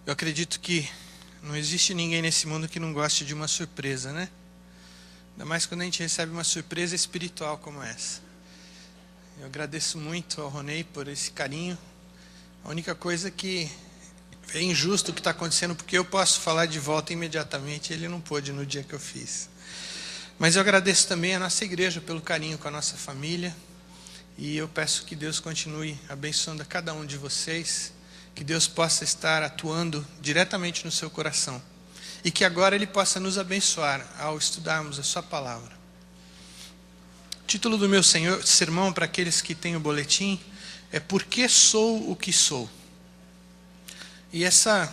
Eu acredito que não existe ninguém nesse mundo que não goste de uma surpresa, né? Ainda mais quando a gente recebe uma surpresa espiritual como essa. Eu agradeço muito ao Ronei por esse carinho. A única coisa que é injusto o que está acontecendo, porque eu posso falar de volta imediatamente, ele não pôde no dia que eu fiz. Mas eu agradeço também a nossa igreja pelo carinho com a nossa família. E eu peço que Deus continue abençoando a cada um de vocês. Que Deus possa estar atuando diretamente no seu coração. E que agora Ele possa nos abençoar ao estudarmos a sua palavra. O título do meu sermão, para aqueles que têm o boletim, é Por que sou o que sou? E essa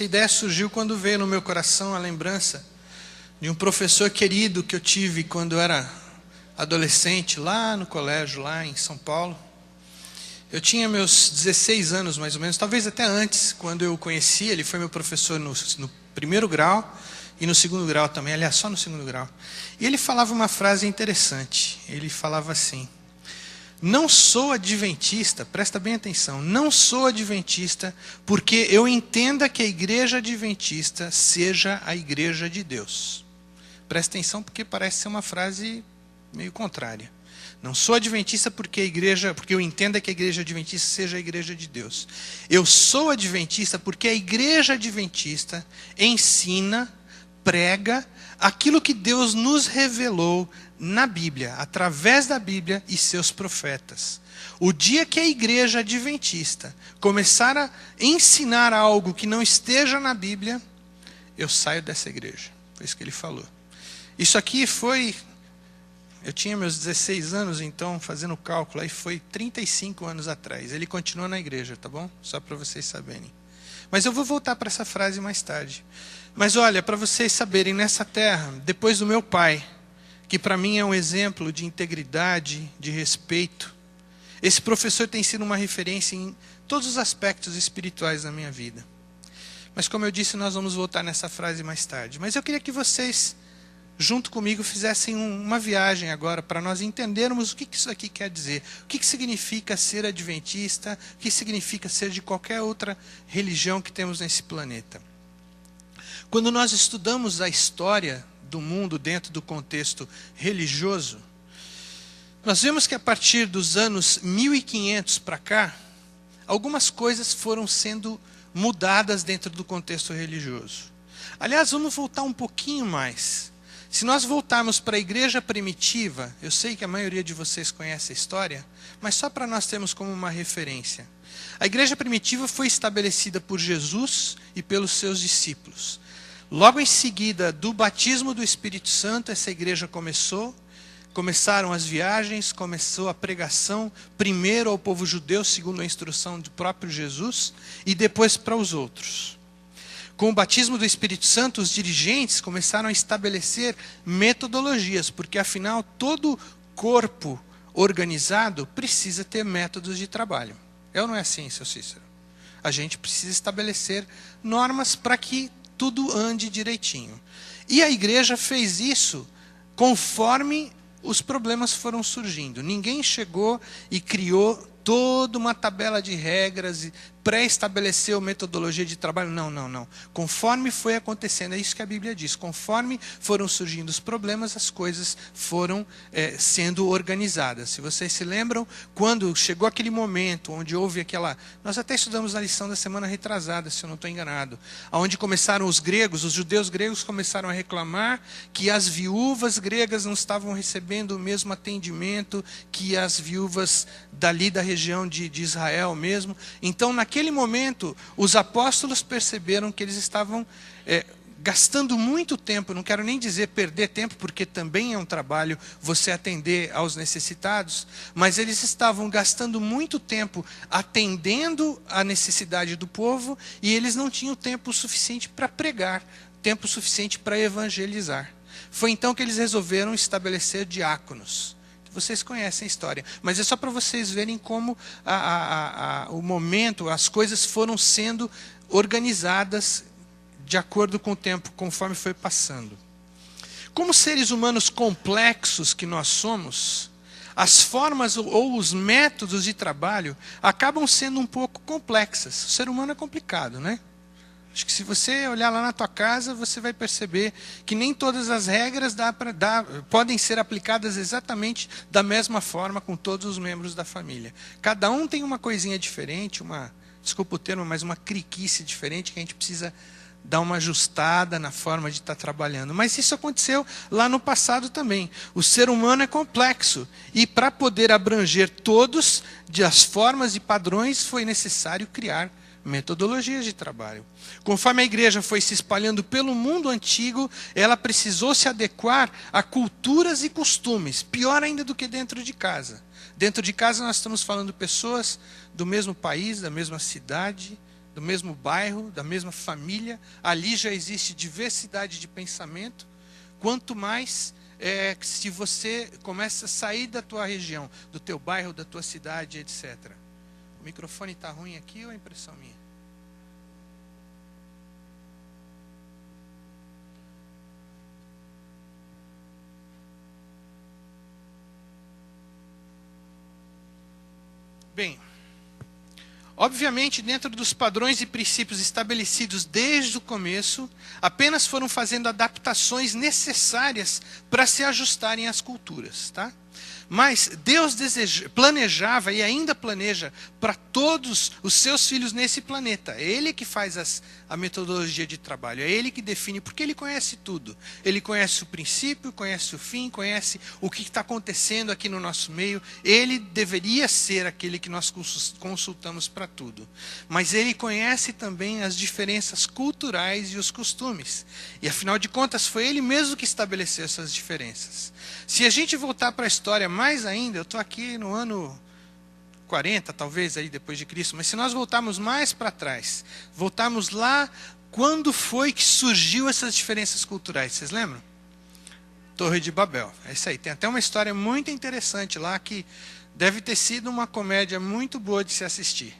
ideia surgiu quando veio no meu coração a lembrança de um professor querido que eu tive quando eu era adolescente, lá no colégio, lá em São Paulo. Eu tinha meus 16 anos, mais ou menos, talvez até antes, quando eu o conheci. Ele foi meu professor no primeiro grau e no segundo grau também, aliás, só no segundo grau. E ele falava uma frase interessante. Ele falava assim: não sou adventista, presta bem atenção, não sou adventista porque eu entenda que a igreja adventista seja a igreja de Deus. Presta atenção porque parece ser uma frase meio contrária. Não sou adventista porque eu entendo que a igreja adventista seja a igreja de Deus. Eu sou adventista porque a igreja adventista ensina, prega aquilo que Deus nos revelou na Bíblia, através da Bíblia e seus profetas. O dia que a igreja adventista começar a ensinar algo que não esteja na Bíblia, eu saio dessa igreja. Foi isso que ele falou. Isso aqui foi... Eu tinha meus 16 anos, então, fazendo o cálculo, aí foi 35 anos atrás. Ele continuou na igreja, tá bom? Só para vocês saberem. Mas eu vou voltar para essa frase mais tarde. Mas olha, para vocês saberem, nessa terra, depois do meu pai, que para mim é um exemplo de integridade, de respeito, esse professor tem sido uma referência em todos os aspectos espirituais da minha vida. Mas como eu disse, nós vamos voltar nessa frase mais tarde. Mas eu queria que vocês, junto comigo, fizessem uma viagem agora para nós entendermos o que isso aqui quer dizer. O que significa ser adventista, o que significa ser de qualquer outra religião que temos nesse planeta. Quando nós estudamos a história do mundo dentro do contexto religioso, nós vemos que a partir dos anos 1500 para cá, algumas coisas foram sendo mudadas dentro do contexto religioso. Aliás, vamos voltar um pouquinho mais. Se nós voltarmos para a igreja primitiva, eu sei que a maioria de vocês conhece a história, mas só para nós termos como uma referência. A igreja primitiva foi estabelecida por Jesus e pelos seus discípulos. Logo em seguida do batismo do Espírito Santo, essa igreja começaram as viagens, começou a pregação, primeiro ao povo judeu, segundo a instrução do próprio Jesus, e depois para os outros. Com o batismo do Espírito Santo, os dirigentes começaram a estabelecer metodologias, porque afinal todo corpo organizado precisa ter métodos de trabalho. É ou não é assim, seu Cícero? A gente precisa estabelecer normas para que tudo ande direitinho. E a igreja fez isso conforme os problemas foram surgindo. Ninguém chegou e criou toda uma tabela de regras e pré-estabeleceu metodologia de trabalho. Não. Conforme foi acontecendo, é isso que a Bíblia diz. Conforme foram surgindo os problemas, as coisas foram sendo organizadas. Se vocês se lembram, quando chegou aquele momento onde houve aquela... Nós até estudamos na lição da semana retrasada, se eu não estou enganado. Onde começaram os judeus gregos começaram a reclamar que as viúvas gregas não estavam recebendo o mesmo atendimento que as viúvas dali da região de Israel mesmo. Então, naquele momento, os apóstolos perceberam que eles estavam gastando muito tempo, não quero nem dizer perder tempo, porque também é um trabalho você atender aos necessitados, mas eles estavam gastando muito tempo atendendo a necessidade do povo e eles não tinham tempo suficiente para pregar, tempo suficiente para evangelizar. Foi então que eles resolveram estabelecer diáconos. Vocês conhecem a história, mas é só para vocês verem como o momento, as coisas foram sendo organizadas de acordo com o tempo, conforme foi passando. Como seres humanos complexos que nós somos, as formas ou os métodos de trabalho acabam sendo um pouco complexas. O ser humano é complicado, né? Acho que se você olhar lá na tua casa, você vai perceber que nem todas as regras podem ser aplicadas exatamente da mesma forma com todos os membros da família. Cada um tem uma coisinha diferente, desculpa o termo, mas uma criquice diferente que a gente precisa dar uma ajustada na forma de estar trabalhando. Mas isso aconteceu lá no passado também. O ser humano é complexo e para poder abranger todos, as formas e padrões, foi necessário criar metodologias de trabalho. Conforme a igreja foi se espalhando pelo mundo antigo, ela precisou se adequar a culturas e costumes, pior ainda do que dentro de casa. Dentro de casa nós estamos falando de pessoas do mesmo país, da mesma cidade, do mesmo bairro, da mesma família. Ali já existe diversidade de pensamento. Quanto mais se você começa a sair da tua região, do teu bairro, da tua cidade, etc. O microfone está ruim aqui ou é impressão minha? Bem, obviamente, dentro dos padrões e princípios estabelecidos desde o começo, apenas foram fazendo adaptações necessárias para se ajustarem às culturas, tá? Mas Deus planejava e ainda planeja para todos os seus filhos nesse planeta. É Ele que faz a metodologia de trabalho, é Ele que define, porque Ele conhece tudo. Ele conhece o princípio, conhece o fim, conhece o que está acontecendo aqui no nosso meio. Ele deveria ser aquele que nós consultamos para tudo. Mas Ele conhece também as diferenças culturais e os costumes. E afinal de contas, foi Ele mesmo que estabeleceu essas diferenças. Se a gente voltar para a história mais ainda, eu estou aqui no ano 40, talvez, aí depois de Cristo, mas se nós voltarmos mais para trás, voltarmos lá, quando foi que surgiu essas diferenças culturais? Vocês lembram? Torre de Babel. É isso aí. Tem até uma história muito interessante lá, que deve ter sido uma comédia muito boa de se assistir.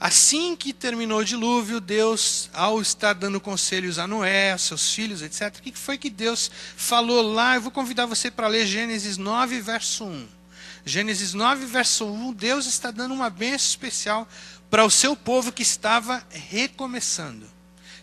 Assim que terminou o dilúvio, Deus, ao estar dando conselhos a Noé, aos seus filhos, etc., o que foi que Deus falou lá? Eu vou convidar você para ler Gênesis 9, verso 1. Gênesis 9, verso 1, Deus está dando uma bênção especial para o seu povo que estava recomeçando.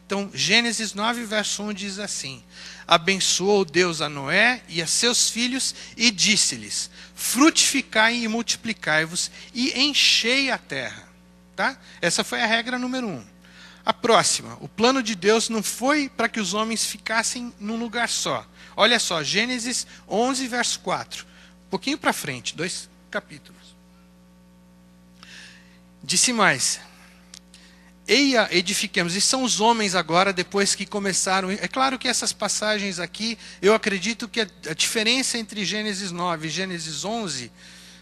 Então, Gênesis 9, verso 1 diz assim: abençoou Deus a Noé e a seus filhos e disse-lhes: frutificai e multiplicai-vos e enchei a terra. Tá? Essa foi a regra número 1. A próxima, o plano de Deus não foi para que os homens ficassem num lugar só. Olha só, Gênesis 11, verso 4. Um pouquinho para frente, 2 capítulos. Disse mais: eia, edifiquemos. E são os homens agora, depois que começaram. É claro que essas passagens aqui, eu acredito que a diferença entre Gênesis 9 e Gênesis 11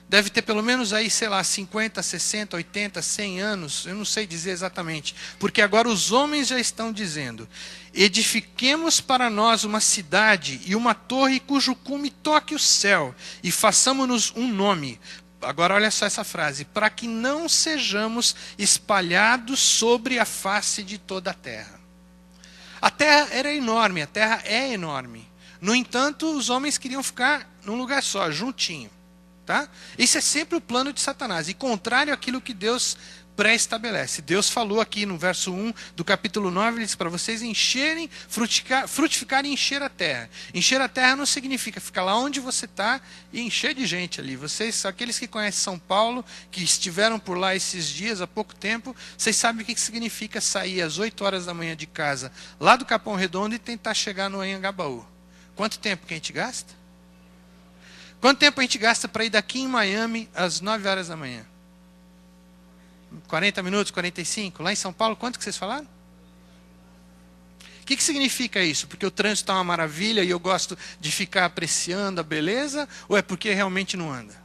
deve ter pelo menos aí, sei lá, 50, 60, 80, 100 anos, eu não sei dizer exatamente, porque agora os homens já estão dizendo: edifiquemos para nós uma cidade e uma torre cujo cume toque o céu, e façamos-nos um nome. Agora olha só essa frase: para que não sejamos espalhados sobre a face de toda a terra. A terra era enorme, a terra é enorme. No entanto, os homens queriam ficar num lugar só, juntinho. Tá? Esse é sempre o plano de Satanás, e contrário àquilo que Deus pré-estabelece. Deus falou aqui no verso 1 do capítulo 9, ele disse para vocês encherem, frutificar e encher a terra. Encher a terra não significa ficar lá onde você está e encher de gente ali. Vocês, aqueles que conhecem São Paulo, que estiveram por lá esses dias, há pouco tempo, vocês sabem o que significa sair às 8 horas da manhã de casa, lá do Capão Redondo, e tentar chegar no Anhangabaú. Quanto tempo que a gente gasta? Quanto tempo a gente gasta para ir daqui em Miami às 9 horas da manhã? 40 minutos, 45? Lá em São Paulo, quanto que vocês falaram? O que significa isso? Porque o trânsito está uma maravilha e eu gosto de ficar apreciando a beleza? Ou é porque realmente não anda?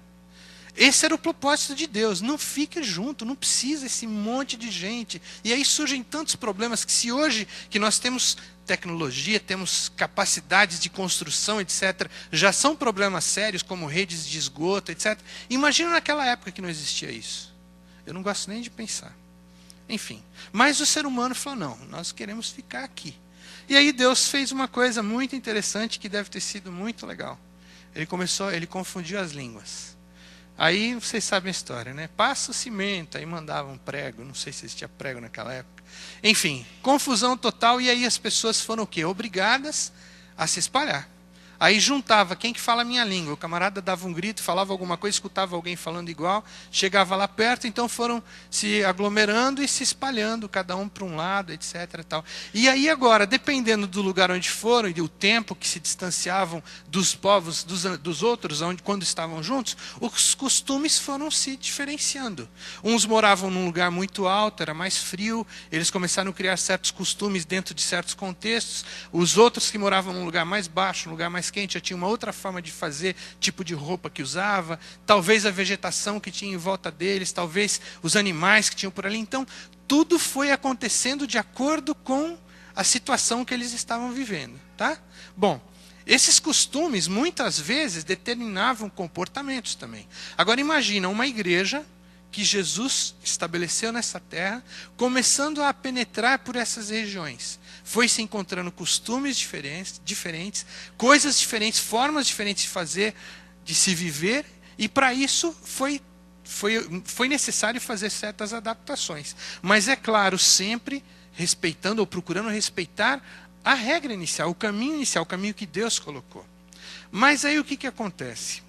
Esse era o propósito de Deus. Não fique junto, não precisa esse monte de gente. E aí surgem tantos problemas que, se hoje que nós temos tecnologia, temos capacidades de construção, etc., já são problemas sérios, como redes de esgoto, etc. Imagina naquela época que não existia isso. Eu não gosto nem de pensar. Enfim, mas o ser humano falou: não, nós queremos ficar aqui. E aí Deus fez uma coisa muito interessante que deve ter sido muito legal. Ele confundiu as línguas. Aí vocês sabem a história, né? Passa o cimento, aí mandavam prego, não sei se existia prego naquela época. Enfim, confusão total, e aí as pessoas foram o quê? Obrigadas a se espalhar. Aí juntava, quem que fala a minha língua? O camarada dava um grito, falava alguma coisa, escutava alguém falando igual, chegava lá perto, então foram se aglomerando e se espalhando, cada um para um lado, etc. Tal. E aí agora, dependendo do lugar onde foram e do tempo que se distanciavam dos povos, dos outros, quando estavam juntos, os costumes foram se diferenciando. Uns moravam num lugar muito alto, era mais frio, eles começaram a criar certos costumes dentro de certos contextos. Os outros que moravam num lugar mais baixo, num lugar mais quente, já tinha uma outra forma de fazer, tipo de roupa que usava, talvez a vegetação que tinha em volta deles, talvez os animais que tinham por ali. Então, tudo foi acontecendo de acordo com a situação que eles estavam vivendo, tá? Bom, esses costumes muitas vezes determinavam comportamentos também. Agora imagina uma igreja que Jesus estabeleceu nessa terra, começando a penetrar por essas regiões. Foi se encontrando costumes diferentes, coisas diferentes, formas diferentes de fazer, de se viver, e para isso foi necessário fazer certas adaptações. Mas é claro, sempre respeitando ou procurando respeitar a regra inicial, o caminho que Deus colocou. Mas aí o que acontece?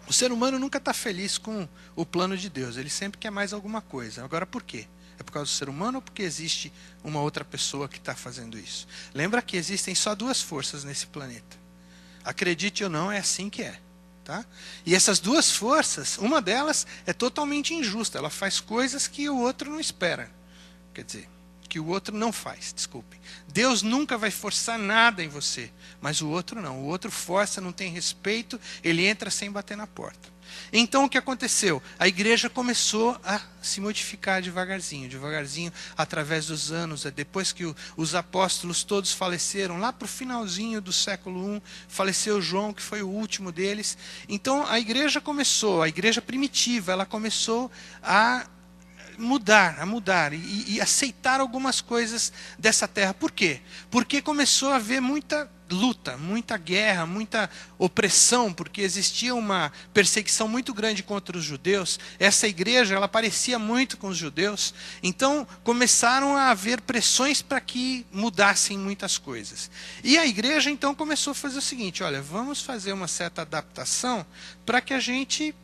O ser humano nunca está feliz com o plano de Deus, ele sempre quer mais alguma coisa. Agora, por quê? É por causa do ser humano ou porque existe uma outra pessoa que está fazendo isso? Lembra que existem só duas forças nesse planeta. Acredite ou não, é assim que é. Tá? E essas duas forças, uma delas é totalmente injusta, ela faz coisas que o outro não espera. Quer dizer, que o outro não faz, desculpem. Deus nunca vai forçar nada em você, mas o outro não. O outro força, não tem respeito, ele entra sem bater na porta. Então o que aconteceu? A igreja começou a se modificar devagarzinho, através dos anos. Depois que os apóstolos todos faleceram, lá para o finalzinho do século I, faleceu João, que foi o último deles. Então a igreja primitiva, ela começou a mudar e aceitar algumas coisas dessa terra. Por quê? Porque começou a haver muita luta, muita guerra, muita opressão, porque existia uma perseguição muito grande contra os judeus. Essa igreja, ela parecia muito com os judeus, então começaram a haver pressões para que mudassem muitas coisas. E a igreja então começou a fazer o seguinte: olha, vamos fazer uma certa adaptação para que a gente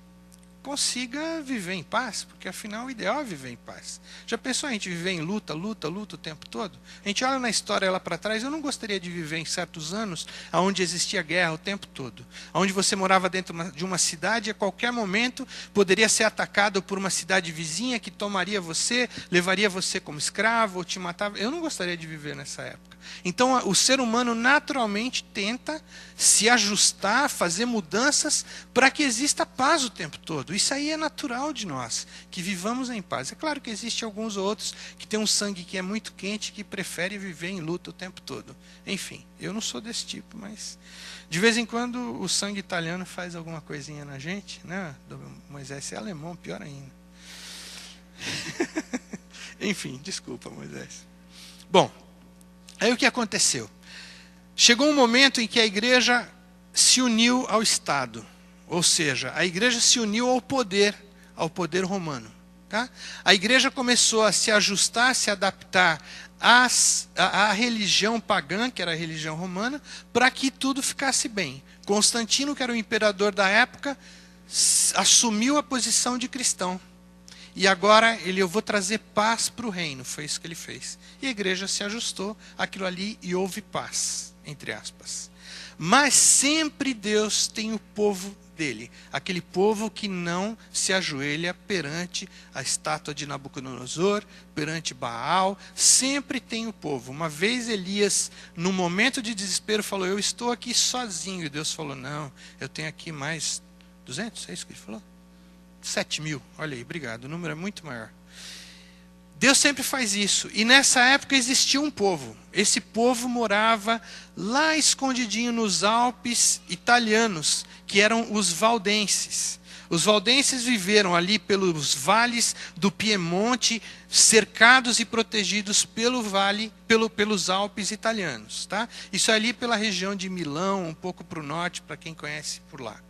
consiga viver em paz, porque afinal o ideal é viver em paz. Já pensou a gente viver em luta o tempo todo? A gente olha na história lá para trás, eu não gostaria de viver em certos anos onde existia guerra o tempo todo, onde você morava dentro de uma cidade e a qualquer momento poderia ser atacado por uma cidade vizinha que tomaria você, levaria você como escravo ou te matava. Eu não gostaria de viver nessa época. Então o ser humano naturalmente tenta se ajustar, fazer mudanças para que exista paz o tempo todo. Isso aí é natural de nós, que vivamos em paz. É claro que existem alguns outros que têm um sangue que é muito quente, que prefere viver em luta o tempo todo. Enfim, eu não sou desse tipo, mas de vez em quando o sangue italiano faz alguma coisinha na gente, né? Moisés é alemão, pior ainda. Enfim, desculpa, Moisés. Bom, aí o que aconteceu? Chegou um momento em que a igreja se uniu ao Estado, ou seja, a igreja se uniu ao poder romano. Tá? A igreja começou a se ajustar, se adaptar à religião pagã, que era a religião romana, para que tudo ficasse bem. Constantino, que era o imperador da época, assumiu a posição de cristão. E agora eu vou trazer paz para o reino. Foi isso que ele fez. E a igreja se ajustou àquilo ali e houve paz, entre aspas. Mas sempre Deus tem o povo dele. Aquele povo que não se ajoelha perante a estátua de Nabucodonosor, perante Baal. Sempre tem o povo. Uma vez Elias, num momento de desespero, falou: eu estou aqui sozinho. E Deus falou: não, eu tenho aqui mais 200, é isso que ele falou? 7.000, olha aí, obrigado, o número é muito maior. Deus sempre faz isso, e nessa época existia um povo. Esse povo morava lá escondidinho nos Alpes italianos, que eram os valdenses. Os valdenses viveram ali pelos vales do Piemonte, cercados e protegidos pelos Alpes italianos. Tá? Isso ali pela região de Milão, um pouco para o norte, para quem conhece por lá.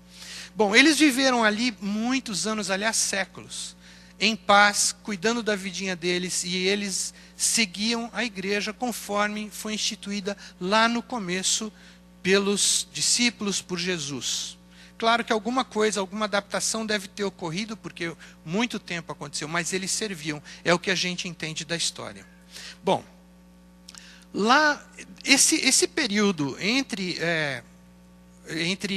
Bom, eles viveram ali muitos anos, aliás, séculos, em paz, cuidando da vidinha deles, e eles seguiam a igreja conforme foi instituída lá no começo pelos discípulos, por Jesus. Claro que alguma coisa, alguma adaptação deve ter ocorrido, porque muito tempo aconteceu, mas eles serviam, é o que a gente entende da história. Bom, lá, esse período entre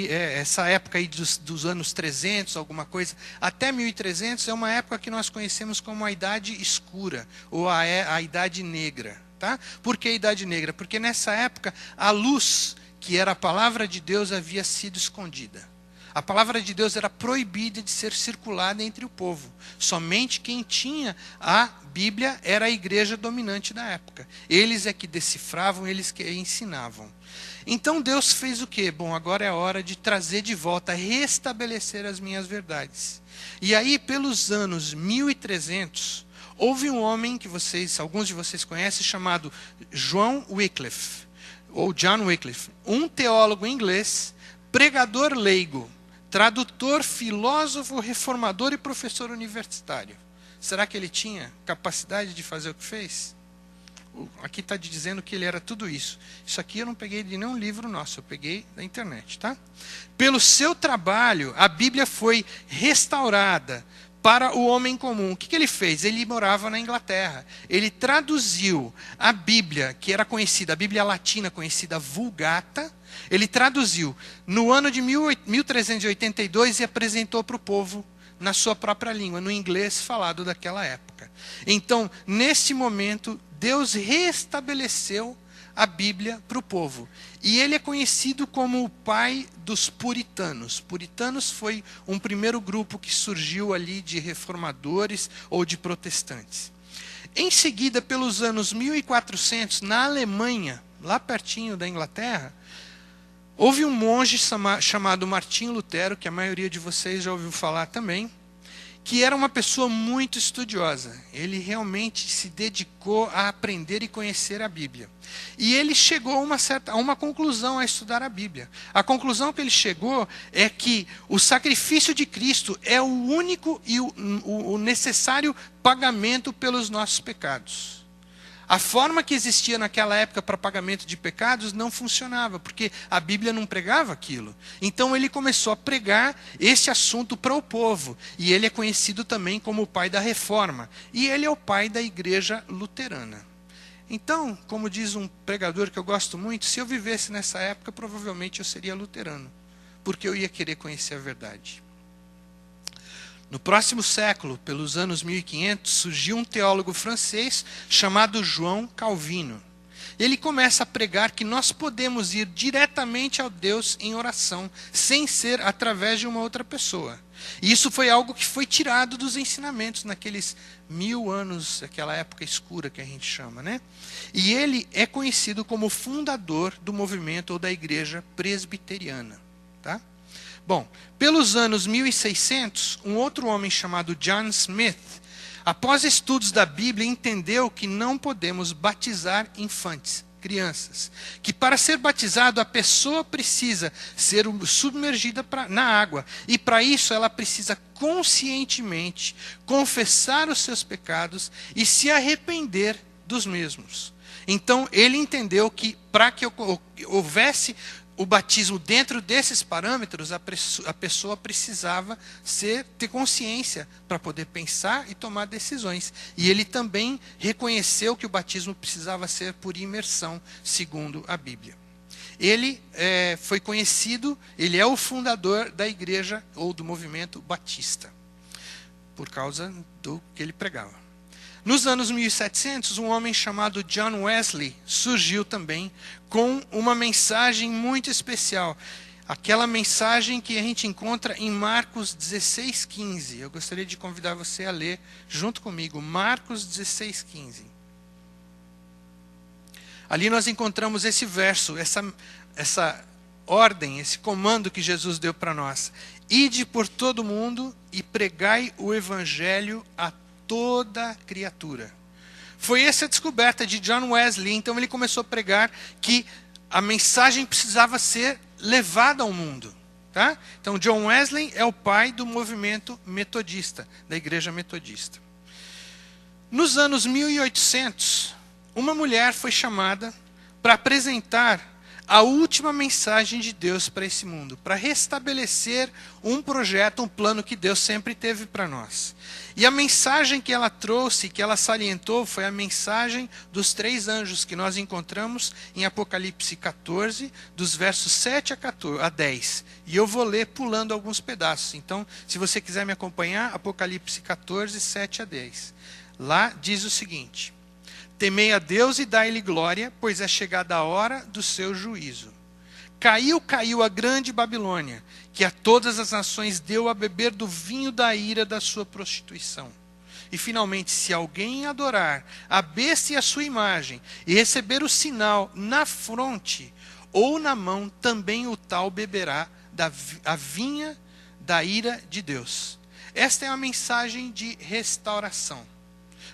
essa época aí dos anos 300, alguma coisa, até 1300, é uma época que nós conhecemos como a Idade Escura, ou a Idade Negra. Tá? Por que a Idade Negra? Porque nessa época a luz, que era a palavra de Deus, havia sido escondida. A palavra de Deus era proibida de ser circulada entre o povo. Somente quem tinha a Bíblia era a igreja dominante da época. Eles é que decifravam, eles que ensinavam. Então Deus fez o quê? Bom, agora é a hora de trazer de volta, restabelecer as minhas verdades. E aí, pelos anos 1300, houve um homem que alguns de vocês conhecem, chamado John Wycliffe, ou John Wycliffe, um teólogo inglês, pregador leigo, tradutor, filósofo, reformador e professor universitário. Será que ele tinha capacidade de fazer o que fez? Aqui está dizendo que ele era tudo isso. Isso aqui eu não peguei de nenhum livro nosso, eu peguei da internet. Tá? Pelo seu trabalho, a Bíblia foi restaurada para o homem comum. O que ele fez? Ele morava na Inglaterra. Ele traduziu a Bíblia, que era conhecida, a Bíblia latina conhecida Vulgata, ele traduziu no ano de 1382 e apresentou para o povo na sua própria língua, no inglês falado daquela época. Então, nesse momento, Deus restabeleceu a Bíblia para o povo. E ele é conhecido como o pai dos puritanos. Puritanos foi um primeiro grupo que surgiu ali de reformadores ou de protestantes. Em seguida, pelos anos 1400, na Alemanha, lá pertinho da Inglaterra, houve um monge chamado Martinho Lutero, que a maioria de vocês já ouviu falar também, que era uma pessoa muito estudiosa. Ele realmente se dedicou a aprender e conhecer a Bíblia. E ele chegou a uma conclusão a estudar a Bíblia. A conclusão que ele chegou é que o sacrifício de Cristo é o único e o necessário pagamento pelos nossos pecados. A forma que existia naquela época para pagamento de pecados não funcionava, porque a Bíblia não pregava aquilo. Então ele começou a pregar esse assunto para o povo. E ele é conhecido também como o pai da Reforma. E ele é o pai da igreja luterana. Então, como diz um pregador que eu gosto muito, se eu vivesse nessa época, provavelmente eu seria luterano, porque eu ia querer conhecer a verdade. No próximo século, pelos anos 1500, surgiu um teólogo francês chamado João Calvino. Ele começa a pregar que nós podemos ir diretamente ao Deus em oração, sem ser através de uma outra pessoa. E isso foi algo que foi tirado dos ensinamentos naqueles 1000 anos, aquela época escura que a gente chama, né? E ele é conhecido como fundador do movimento ou da igreja presbiteriana, tá? Bom, pelos anos 1600, um outro homem chamado John Smith, após estudos da Bíblia, entendeu que não podemos batizar infantes, crianças. Que para ser batizado, a pessoa precisa ser submergida na água. E para isso, ela precisa conscientemente confessar os seus pecados e se arrepender dos mesmos. Então, ele entendeu que para que houvesse o batismo dentro desses parâmetros, a pessoa precisava ter consciência para poder pensar e tomar decisões. E ele também reconheceu que o batismo precisava ser por imersão, segundo a Bíblia. Ele foi conhecido, ele é o fundador da igreja ou do movimento batista, por causa do que ele pregava. Nos anos 1700, um homem chamado John Wesley surgiu também com uma mensagem muito especial. Aquela mensagem que a gente encontra em Marcos 16:15. Eu gostaria de convidar você a ler junto comigo, Marcos 16:15. Ali nós encontramos esse verso, essa ordem, esse comando que Jesus deu para nós. Ide por todo o mundo e pregai o evangelho a toda criatura. Foi essa a descoberta de John Wesley. Então ele começou a pregar que a mensagem precisava ser levada ao mundo. Tá? Então, John Wesley é o pai do movimento metodista, da igreja metodista. Nos anos 1800, uma mulher foi chamada para apresentar a última mensagem de Deus para esse mundo, para restabelecer um projeto, um plano que Deus sempre teve para nós. E a mensagem que ela trouxe, que ela salientou, foi a mensagem dos 3 anjos que nós encontramos em Apocalipse 14, dos versos 7 a 10. E eu vou ler pulando alguns pedaços. Então, se você quiser me acompanhar, Apocalipse 14, 7 a 10. Lá diz o seguinte: temei a Deus e dai-lhe glória, pois é chegada a hora do seu juízo. Caiu a grande Babilônia, que a todas as nações deu a beber do vinho da ira da sua prostituição. E finalmente, se alguém adorar a besta e a sua imagem, e receber o sinal na fronte ou na mão, também o tal beberá a vinha da ira de Deus. Esta é a mensagem de restauração.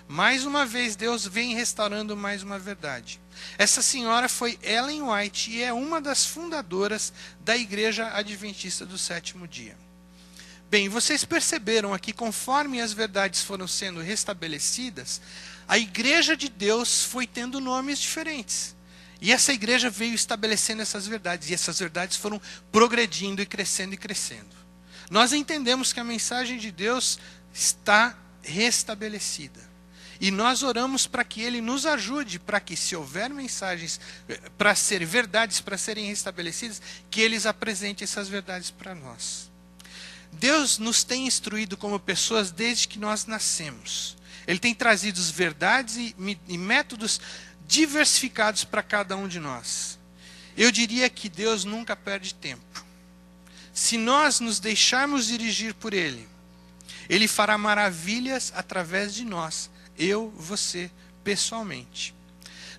Mais uma vez, Deus vem restaurando mais uma verdade. Essa senhora foi Ellen White e é uma das fundadoras da Igreja Adventista do Sétimo Dia. Bem, vocês perceberam aqui, conforme as verdades foram sendo restabelecidas, a Igreja de Deus foi tendo nomes diferentes. E essa igreja veio estabelecendo essas verdades, e essas verdades foram progredindo e crescendo e crescendo. Nós entendemos que a mensagem de Deus está restabelecida. E nós oramos para que Ele nos ajude, para que, se houver mensagens para ser verdades, para serem restabelecidas, que Ele apresente essas verdades para nós. Deus nos tem instruído como pessoas desde que nós nascemos. Ele tem trazido verdades e métodos diversificados para cada um de nós. Eu diria que Deus nunca perde tempo. Se nós nos deixarmos dirigir por Ele, Ele fará maravilhas através de nós. Eu, você, pessoalmente.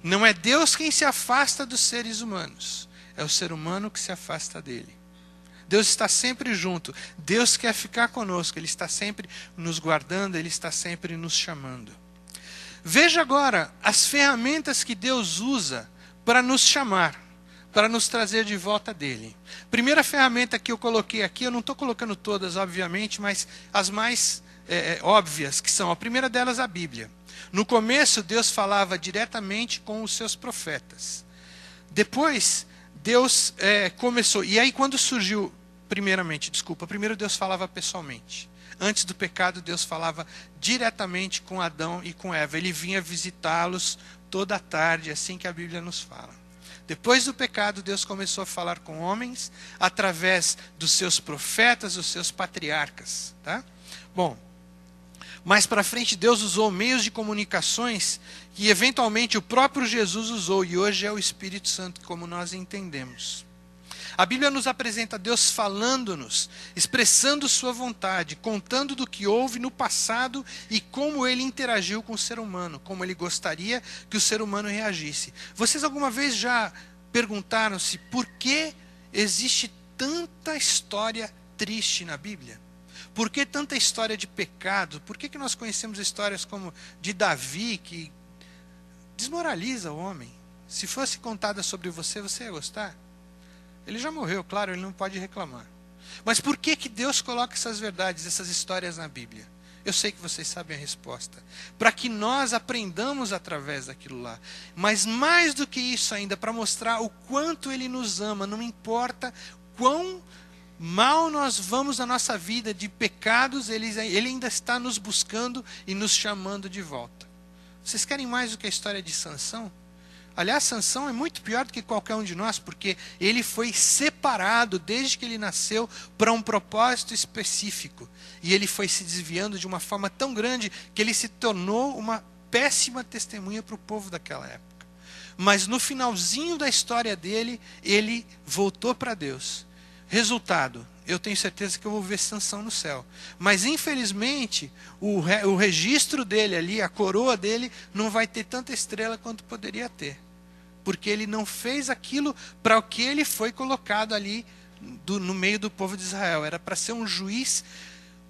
Não é Deus quem se afasta dos seres humanos. É o ser humano que se afasta dele. Deus está sempre junto. Deus quer ficar conosco. Ele está sempre nos guardando. Ele está sempre nos chamando. Veja agora as ferramentas que Deus usa para nos chamar, para nos trazer de volta dele. Primeira ferramenta que eu coloquei aqui, eu não estou colocando todas, obviamente, mas as mais óbvias que são. A primeira delas, a Bíblia. No começo, Deus falava diretamente com os seus profetas. Depois, Deus começou. E aí, quando surgiu, primeiro Deus falava pessoalmente. Antes do pecado, Deus falava diretamente com Adão e com Eva. Ele vinha visitá-los toda a tarde, assim que a Bíblia nos fala. Depois do pecado, Deus começou a falar com homens através dos seus profetas, dos seus patriarcas. Tá? Bom, mais para frente, Deus usou meios de comunicações que eventualmente o próprio Jesus usou, e hoje é o Espírito Santo, como nós entendemos. A Bíblia nos apresenta Deus falando-nos, expressando sua vontade, contando do que houve no passado e como ele interagiu com o ser humano, como ele gostaria que o ser humano reagisse. Vocês alguma vez já perguntaram-se por que existe tanta história triste na Bíblia? Por que tanta história de pecado? Por que nós conhecemos histórias como de Davi, que desmoraliza o homem? Se fosse contada sobre você, você ia gostar? Ele já morreu, claro, ele não pode reclamar. Mas por que Deus coloca essas verdades, essas histórias na Bíblia? Eu sei que vocês sabem a resposta. Para que nós aprendamos através daquilo lá. Mas mais do que isso ainda, para mostrar o quanto Ele nos ama, não importa quão mal nós vamos na nossa vida de pecados, Ele ainda está nos buscando e nos chamando de volta. Vocês querem mais do que a história de Sansão? Aliás, Sansão é muito pior do que qualquer um de nós, porque ele foi separado desde que ele nasceu para um propósito específico. E ele foi se desviando de uma forma tão grande que ele se tornou uma péssima testemunha para o povo daquela época. Mas no finalzinho da história dele, ele voltou para Deus. Resultado, eu tenho certeza que eu vou ver Sansão no céu. Mas infelizmente, o registro dele ali, a coroa dele, não vai ter tanta estrela quanto poderia ter. Porque ele não fez aquilo para o que ele foi colocado ali no meio do povo de Israel. Era para ser um juiz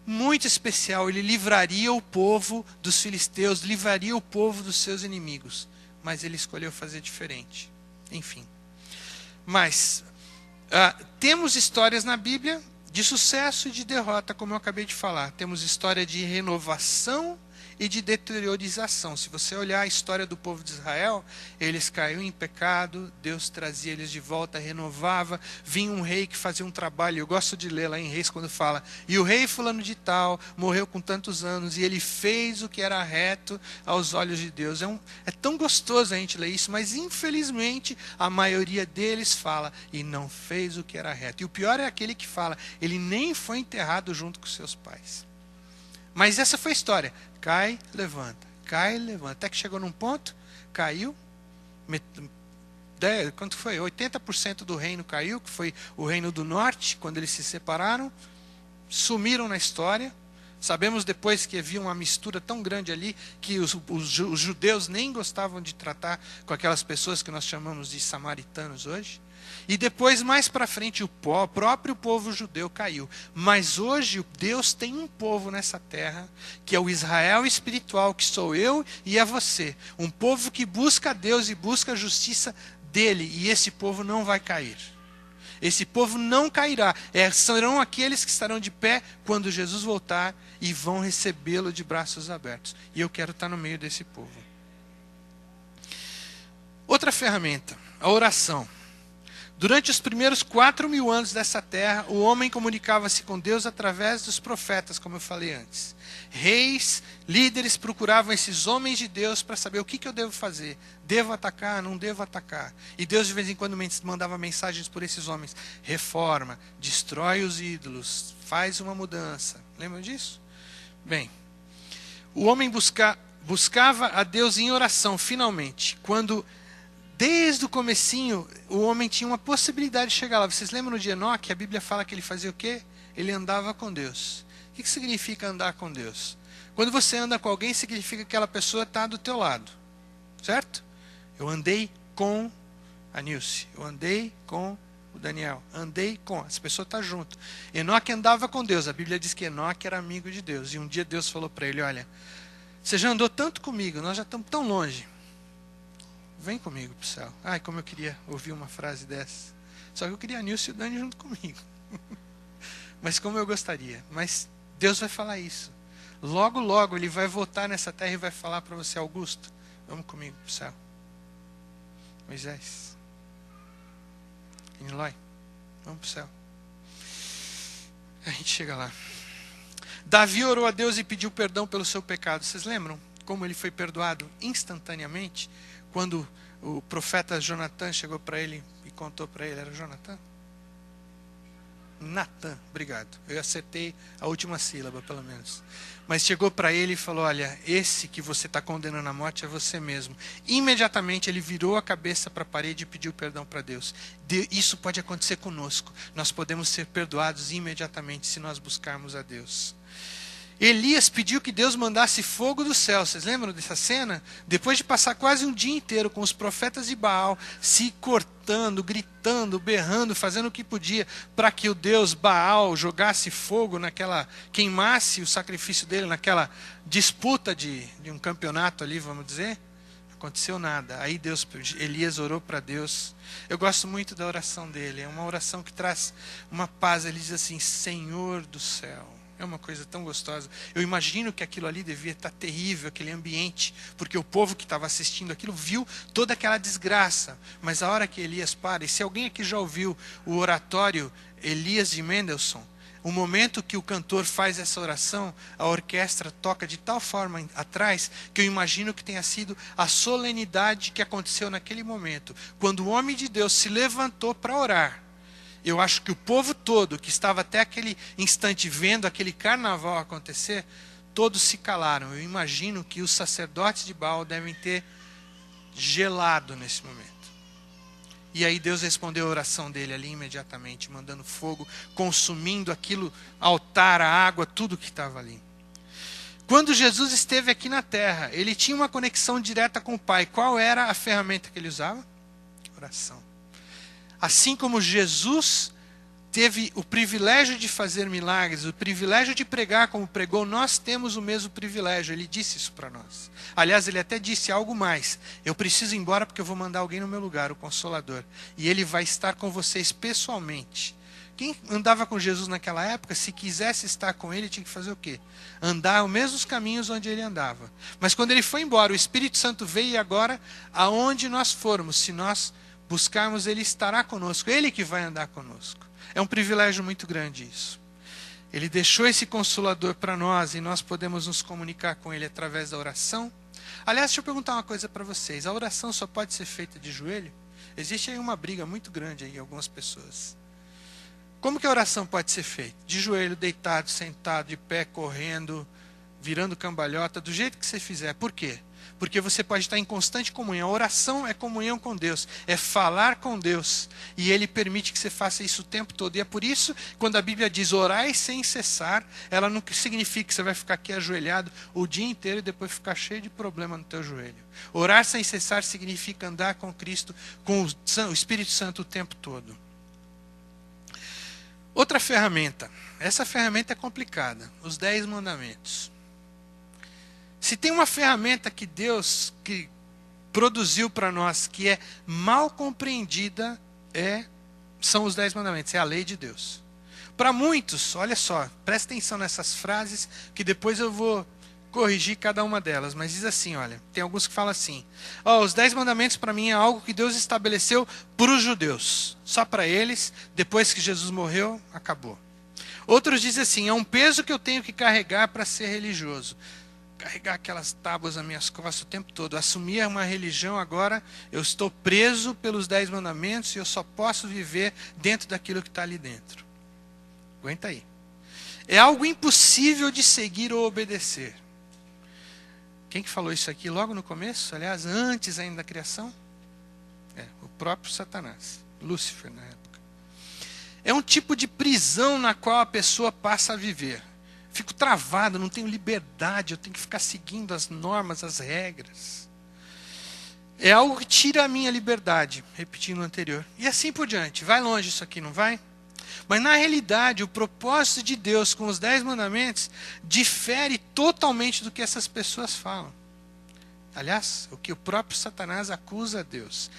muito especial. Ele livraria o povo dos filisteus, livraria o povo dos seus inimigos. Mas ele escolheu fazer diferente. Enfim. Mas Temos histórias na Bíblia de sucesso e de derrota, como eu acabei de falar. Temos história de renovação e de deteriorização. Se você olhar a história do povo de Israel, eles caíram em pecado, Deus trazia eles de volta, renovava, vinha um rei que fazia um trabalho, eu gosto de ler lá em Reis quando fala, e o rei fulano de tal morreu com tantos anos, e ele fez o que era reto aos olhos de Deus. É tão gostoso a gente ler isso, mas infelizmente a maioria deles fala, e não fez o que era reto. E o pior é aquele que fala, ele nem foi enterrado junto com seus pais. Mas essa foi a história. Cai, levanta. Até que chegou num ponto, caiu. Quanto foi? 80% do reino caiu, que foi o reino do norte, quando eles se separaram. Sumiram na história. Sabemos depois que havia uma mistura tão grande ali, que os judeus nem gostavam de tratar com aquelas pessoas que nós chamamos de samaritanos hoje. E depois, mais para frente, o próprio povo judeu caiu. Mas hoje, Deus tem um povo nessa terra, que é o Israel espiritual, que sou eu e é você. Um povo que busca a Deus e busca a justiça dele. E esse povo não vai cair. Esse povo não cairá. Serão aqueles que estarão de pé quando Jesus voltar e vão recebê-lo de braços abertos. E eu quero estar no meio desse povo. Outra ferramenta, a oração. Durante os primeiros 4.000 anos dessa terra, o homem comunicava-se com Deus através dos profetas, como eu falei antes. Reis, líderes procuravam esses homens de Deus para saber o que eu devo fazer. Devo atacar? Não devo atacar? E Deus de vez em quando mandava mensagens por esses homens. Reforma, destrói os ídolos, faz uma mudança. Lembram disso? Bem, o homem buscava a Deus em oração, finalmente, quando... Desde o comecinho, o homem tinha uma possibilidade de chegar lá. Vocês lembram de Enoque? A Bíblia fala que ele fazia o quê? Ele andava com Deus. O que significa andar com Deus? Quando você anda com alguém, significa que aquela pessoa está do teu lado. Certo? Eu andei com a Nilce. Eu andei com o Daniel. Andei com... Essa pessoa está junto. Enoque andava com Deus. A Bíblia diz que Enoque era amigo de Deus. E um dia Deus falou para ele, olha, você já andou tanto comigo, nós já estamos tão longe. Vem comigo para o céu. Ai, como eu queria ouvir uma frase dessa. Só que eu queria a Nilce e o Dani junto comigo. Mas como eu gostaria. Mas Deus vai falar isso. Logo, logo, Ele vai voltar nessa terra e vai falar para você, Augusto, vamos comigo para o céu. Moisés. Inlói, vamos para o céu. A gente chega lá. Davi orou a Deus e pediu perdão pelo seu pecado. Vocês lembram como ele foi perdoado instantaneamente? Quando o profeta Jonatã chegou para ele e contou para ele, era Jonatã? Natã, obrigado. Eu acertei a última sílaba, pelo menos. Mas chegou para ele e falou, olha, esse que você está condenando à morte é você mesmo. Imediatamente ele virou a cabeça para a parede e pediu perdão para Deus. Isso pode acontecer conosco. Nós podemos ser perdoados imediatamente se nós buscarmos a Deus. Elias pediu que Deus mandasse fogo do céu. Vocês lembram dessa cena? Depois de passar quase um dia inteiro com os profetas de Baal, se cortando, gritando, berrando, fazendo o que podia, para que o Deus Baal jogasse fogo queimasse o sacrifício dele naquela disputa de um campeonato ali, vamos dizer. Não aconteceu nada. Aí Elias orou para Deus. Eu gosto muito da oração dele. É uma oração que traz uma paz. Ele diz assim, Senhor do céu. É uma coisa tão gostosa. Eu imagino que aquilo ali devia estar terrível, aquele ambiente, porque o povo que estava assistindo aquilo viu toda aquela desgraça. Mas a hora que Elias para, e se alguém aqui já ouviu o oratório Elias de Mendelssohn, o momento que o cantor faz essa oração, a orquestra toca de tal forma atrás, que eu imagino que tenha sido a solenidade que aconteceu naquele momento, quando o homem de Deus se levantou para orar. Eu acho que o povo todo, que estava até aquele instante vendo aquele carnaval acontecer, todos se calaram. Eu imagino que os sacerdotes de Baal devem ter gelado nesse momento. E aí Deus respondeu a oração dele ali imediatamente, mandando fogo, consumindo aquilo, altar, a água, tudo que estava ali. Quando Jesus esteve aqui na terra, ele tinha uma conexão direta com o Pai. Qual era a ferramenta que ele usava? Oração. Assim como Jesus teve o privilégio de fazer milagres, o privilégio de pregar como pregou, nós temos o mesmo privilégio. Ele disse isso para nós. Aliás, ele até disse algo mais. Eu preciso ir embora porque eu vou mandar alguém no meu lugar, o Consolador. E ele vai estar com vocês pessoalmente. Quem andava com Jesus naquela época, se quisesse estar com ele, tinha que fazer o quê? Andar os mesmos caminhos onde ele andava. Mas quando ele foi embora, o Espírito Santo veio e agora, aonde nós formos, se nós buscarmos, ele estará conosco. Ele que vai andar conosco. É um privilégio muito grande isso. Ele deixou esse Consolador para nós e nós podemos nos comunicar com ele através da oração. Aliás, deixa eu perguntar uma coisa para vocês. A oração só pode ser feita de joelho? Existe aí uma briga muito grande aí em algumas pessoas. Como que a oração pode ser feita? De joelho, deitado, sentado, de pé, correndo, virando cambalhota, do jeito que você fizer. Por quê? Porque você pode estar em constante comunhão. A oração é comunhão com Deus, é falar com Deus. E Ele permite que você faça isso o tempo todo. E é por isso, quando a Bíblia diz orai sem cessar, ela não significa que você vai ficar aqui ajoelhado o dia inteiro e depois ficar cheio de problema no teu joelho. Orar sem cessar significa andar com Cristo, com o Espírito Santo o tempo todo. Outra ferramenta. Essa ferramenta é complicada. Os 10 mandamentos. Se tem uma ferramenta que Deus produziu para nós que é mal compreendida, são os 10 mandamentos, é a lei de Deus. Para muitos, olha só, presta atenção nessas frases, que depois eu vou corrigir cada uma delas, mas diz assim, olha, tem alguns que falam assim, os 10 mandamentos para mim é algo que Deus estabeleceu para os judeus, só para eles, depois que Jesus morreu, acabou. Outros dizem assim, é um peso que eu tenho que carregar para ser religioso. Carregar aquelas tábuas nas minhas costas o tempo todo. Assumir uma religião agora, eu estou preso pelos 10 mandamentos e eu só posso viver dentro daquilo que está ali dentro. Aguenta aí. É algo impossível de seguir ou obedecer. Quem que falou isso aqui logo no começo? Aliás, antes ainda da criação? O próprio Satanás. Lúcifer na época. É um tipo de prisão na qual a pessoa passa a viver. Fico travado, não tenho liberdade, eu tenho que ficar seguindo as normas, as regras. É algo que tira a minha liberdade, repetindo o anterior. E assim por diante. Vai longe isso aqui, não vai? Mas na realidade, o propósito de Deus com os 10 mandamentos difere totalmente do que essas pessoas falam. Aliás, o que o próprio Satanás acusa a Deus.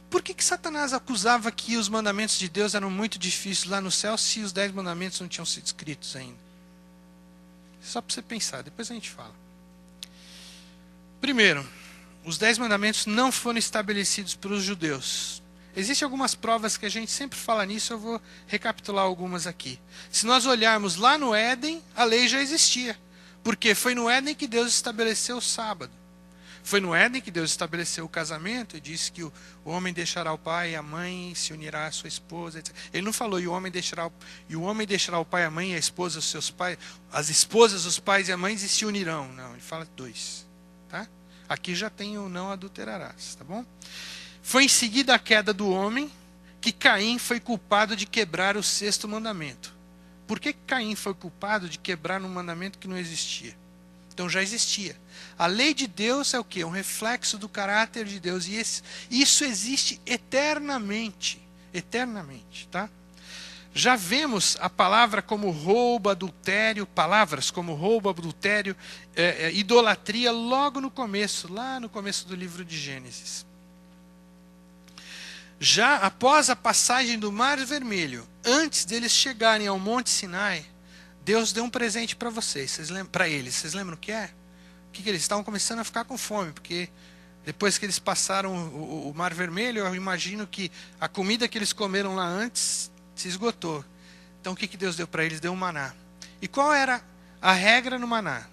Por que Satanás acusava que os mandamentos de Deus eram muito difíceis lá no céu se os 10 mandamentos não tinham sido escritos ainda? Só para você pensar, depois a gente fala. Primeiro, os 10 mandamentos não foram estabelecidos pelos judeus. Existem algumas provas que a gente sempre fala nisso, eu vou recapitular algumas aqui. Se nós olharmos lá no Éden, a lei já existia. Porque foi no Éden que Deus estabeleceu o sábado. Foi no Éden que Deus estabeleceu o casamento e disse que o homem deixará o pai e a mãe, se unirá à sua esposa, etc. Ele não falou, e o homem deixará o pai, a mãe e a esposa, os seus pais, as esposas, os pais e a mãe e se unirão. Não, ele fala 2. Tá? Aqui já tem o não adulterarás, tá bom? Foi em seguida a queda do homem que Caim foi culpado de quebrar o 6º mandamento. Por que Caim foi culpado de quebrar um mandamento que não existia? Então já existia. A lei de Deus é o quê? Um reflexo do caráter de Deus. E isso existe eternamente. Eternamente, tá? Já vemos a palavra como roubo, adultério, palavras como roubo, adultério, idolatria, logo no começo, lá no começo do livro de Gênesis. Já após a passagem do Mar Vermelho, antes deles chegarem ao Monte Sinai, Deus deu um presente para vocês, para eles. Vocês lembram o que é? O que eles estavam começando a ficar com fome, porque depois que eles passaram o Mar Vermelho, eu imagino que a comida que eles comeram lá antes se esgotou. Então o que Deus deu para eles? Deu um maná. E qual era a regra no maná?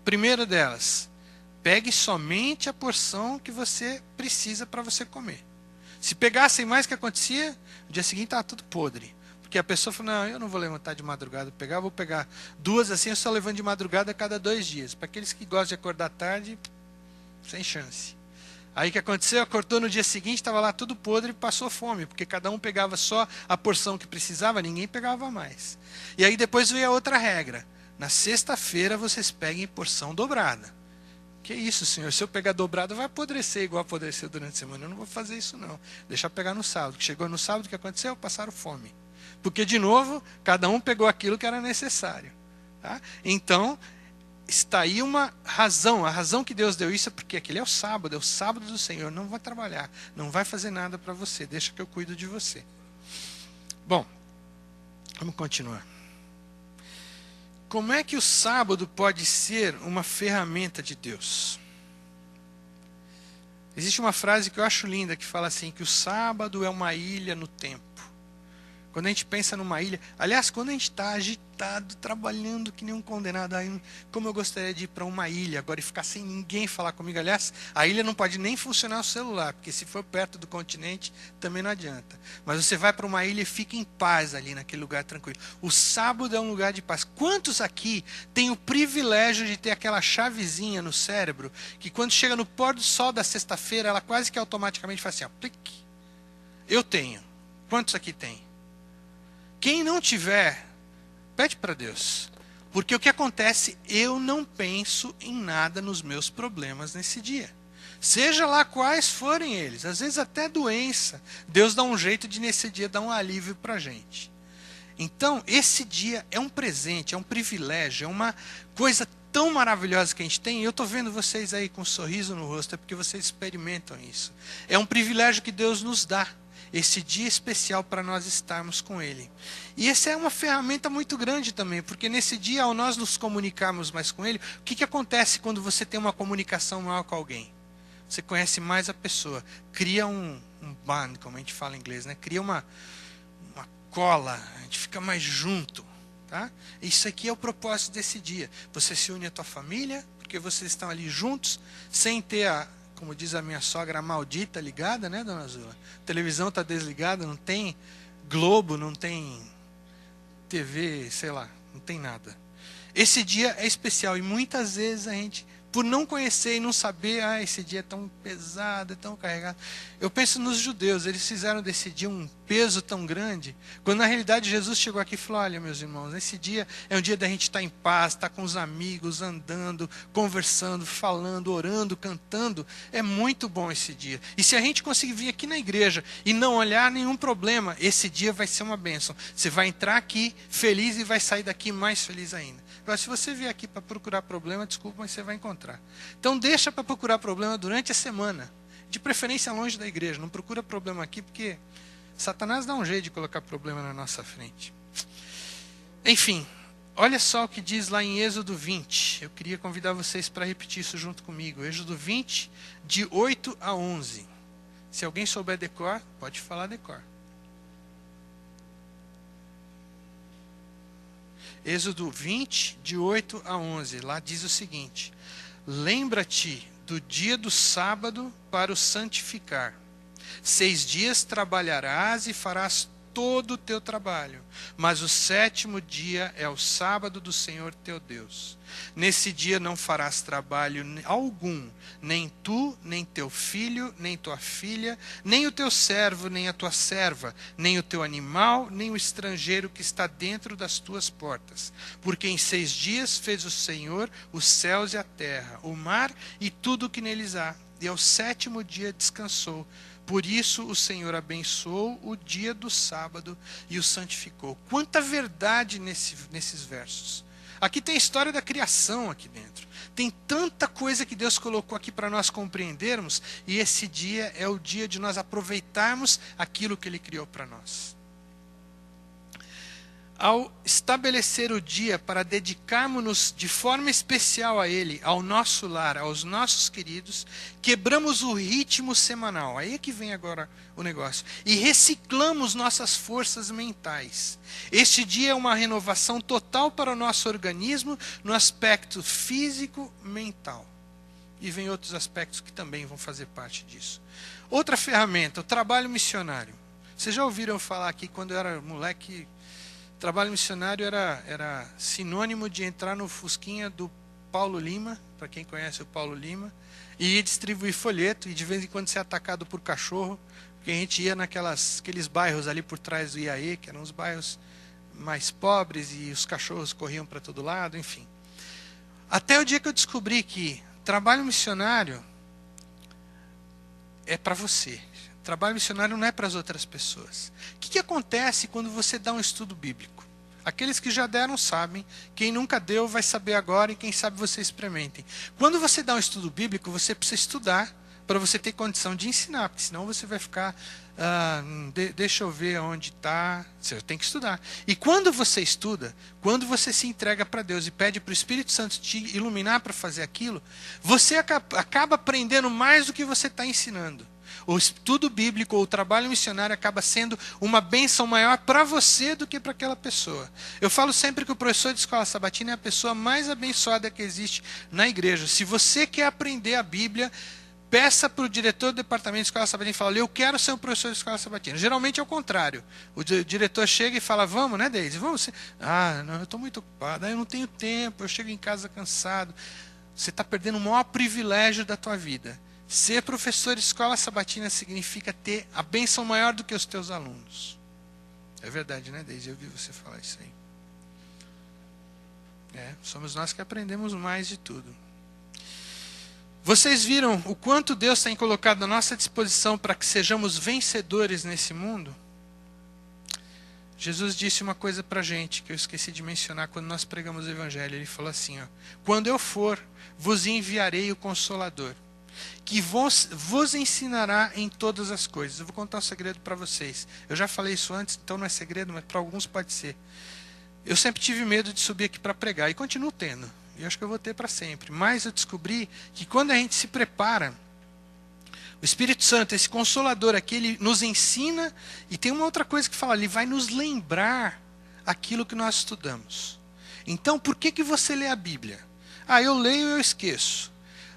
Primeira delas, pegue somente a porção que você precisa para você comer. Se pegassem mais, o que acontecia? No dia seguinte estava tudo podre. Porque a pessoa falou, não, eu não vou levantar de madrugada pegar, vou pegar 2 assim, eu só levanto de madrugada a cada 2 dias. Para aqueles que gostam de acordar tarde, sem chance. Aí o que aconteceu? Acordou no dia seguinte, estava lá tudo podre e passou fome, porque cada um pegava só a porção que precisava, ninguém pegava mais. E aí depois veio a outra regra. Na sexta-feira vocês peguem porção dobrada. Que isso, Senhor? Se eu pegar dobrado, vai apodrecer igual apodreceu durante a semana. Eu não vou fazer isso, não. Deixar pegar no sábado. Chegou no sábado, o que aconteceu? Passaram fome. Porque, de novo, cada um pegou aquilo que era necessário. Tá? Então, está aí uma razão. A razão que Deus deu isso é porque aquele é o sábado do Senhor. Não vai trabalhar, não vai fazer nada para você. Deixa que eu cuido de você. Bom, vamos continuar. Como é que o sábado pode ser uma ferramenta de Deus? Existe uma frase que eu acho linda que fala assim, que o sábado é uma ilha no tempo. Quando a gente pensa numa ilha, aliás, quando a gente está agitado, trabalhando que nem um condenado, aí, como eu gostaria de ir para uma ilha agora e ficar sem ninguém falar comigo. Aliás, a ilha não pode nem funcionar o celular, porque se for perto do continente, também não adianta. Mas você vai para uma ilha e fica em paz ali naquele lugar tranquilo. O sábado é um lugar de paz. Quantos aqui têm o privilégio de ter aquela chavezinha no cérebro, que quando chega no pôr do sol da sexta-feira, ela quase que automaticamente faz assim, ó, plique. Eu tenho. Quantos aqui tem? Quem não tiver, pede para Deus. Porque o que acontece, eu não penso em nada nos meus problemas nesse dia. Seja lá quais forem eles. Às vezes até doença. Deus dá um jeito de nesse dia dar um alívio para a gente. Então, esse dia é um presente, é um privilégio, é uma coisa tão maravilhosa que a gente tem. E eu estou vendo vocês aí com um sorriso no rosto, é porque vocês experimentam isso. É um privilégio que Deus nos dá. Esse dia especial para nós estarmos com Ele. E essa é uma ferramenta muito grande também, porque nesse dia, ao nós nos comunicarmos mais com Ele, o que acontece quando você tem uma comunicação maior com alguém? Você conhece mais a pessoa, cria um bond, como a gente fala em inglês, né? Cria uma cola, a gente fica mais junto. Tá? Isso aqui é o propósito desse dia. Você se une à tua família, porque vocês estão ali juntos, sem ter como diz a minha sogra, a maldita ligada, né, dona Zula? A televisão está desligada, não tem Globo, não tem TV, sei lá, não tem nada. Esse dia é especial e muitas vezes a gente, por não conhecer e não saber, esse dia é tão pesado, é tão carregado. Eu penso nos judeus, eles fizeram desse dia um peso tão grande, quando na realidade Jesus chegou aqui e falou, olha meus irmãos, esse dia é um dia da gente estar em paz, estar com os amigos, andando, conversando, falando, orando, cantando, é muito bom esse dia. E se a gente conseguir vir aqui na igreja e não olhar nenhum problema, esse dia vai ser uma bênção. Você vai entrar aqui feliz e vai sair daqui mais feliz ainda. Agora, se você vier aqui para procurar problema, desculpa, mas você vai encontrar. Então deixa para procurar problema durante a semana, de preferência longe da igreja, não procura problema aqui, porque Satanás dá um jeito de colocar problema na nossa frente. Enfim, olha só o que diz lá em Êxodo 20. Eu queria convidar vocês para repetir isso junto comigo. Êxodo 20, de 8 a 11. Se alguém souber decor, pode falar decor. Êxodo 20, de 8 a 11. Lá diz o seguinte: lembra-te do dia do sábado para o santificar. 6 dias trabalharás e farás todo o teu trabalho, mas o 7º dia é o sábado do Senhor teu Deus. Nesse dia não farás trabalho algum, nem tu, nem teu filho, nem tua filha, nem o teu servo, nem a tua serva, nem o teu animal, nem o estrangeiro que está dentro das tuas portas. Porque em 6 dias fez o Senhor os céus e a terra, o mar e tudo o que neles há, e ao 7º dia descansou. Por isso o Senhor abençoou o dia do sábado e o santificou. Quanta verdade nesses versos. Aqui tem a história da criação aqui dentro. Tem tanta coisa que Deus colocou aqui para nós compreendermos. E esse dia é o dia de nós aproveitarmos aquilo que Ele criou para nós. Ao estabelecer o dia para dedicarmos-nos de forma especial a Ele, ao nosso lar, aos nossos queridos, quebramos o ritmo semanal. Aí é que vem agora o negócio. E reciclamos nossas forças mentais. Este dia é uma renovação total para o nosso organismo no aspecto físico, mental. E vem outros aspectos que também vão fazer parte disso. Outra ferramenta, o trabalho missionário. Vocês já ouviram eu falar aqui, quando eu era moleque, trabalho missionário era sinônimo de entrar no fusquinha do Paulo Lima, para quem conhece o Paulo Lima, e ir distribuir folheto, e de vez em quando ser atacado por cachorro, porque a gente ia naqueles bairros ali por trás do IAE, que eram os bairros mais pobres, e os cachorros corriam para todo lado, enfim. Até o dia que eu descobri que trabalho missionário é para você. trabalho missionário não é para as outras pessoas. O que acontece quando você dá um estudo bíblico? Aqueles que já deram sabem, quem nunca deu vai saber agora e quem sabe você experimentem. Quando você dá um estudo bíblico, você precisa estudar para você ter condição de ensinar, porque senão você vai ficar, deixa eu ver onde está, você tem que estudar. E quando você estuda, quando você se entrega para Deus e pede para o Espírito Santo te iluminar para fazer aquilo, você acaba aprendendo mais do que você está ensinando. O estudo bíblico ou o trabalho missionário acaba sendo uma bênção maior para você do que para aquela pessoa. Eu falo sempre que o professor de escola sabatina é a pessoa mais abençoada que existe na igreja. Se você quer aprender a Bíblia, peça para o diretor do departamento de escola sabatina e fala: eu quero ser um professor de escola sabatina. Geralmente é o contrário. O diretor chega e fala: vamos, né, Deise? Vamos. Não, eu estou muito ocupado, eu não tenho tempo, eu chego em casa cansado. Você está perdendo o maior privilégio da tua vida. Ser professor de escola sabatina significa ter a bênção maior do que os teus alunos. É verdade, né, Deise? Eu ouvi você falar isso aí. Somos nós que aprendemos mais de tudo. Vocês viram o quanto Deus tem colocado à nossa disposição para que sejamos vencedores nesse mundo? Jesus disse uma coisa para a gente, que eu esqueci de mencionar quando nós pregamos o Evangelho. Ele falou assim, quando eu for, vos enviarei o Consolador, que vos ensinará em todas as coisas. Eu vou contar um segredo para vocês. Eu já falei isso antes, então não é segredo, mas para alguns pode ser. Eu sempre tive medo de subir aqui para pregar, e continuo tendo. E acho que eu vou ter para sempre. Mas eu descobri que quando a gente se prepara, o Espírito Santo, esse Consolador aqui, ele nos ensina, e tem uma outra coisa que fala, ele vai nos lembrar aquilo que nós estudamos. Então, por que você lê a Bíblia? Eu leio e eu esqueço.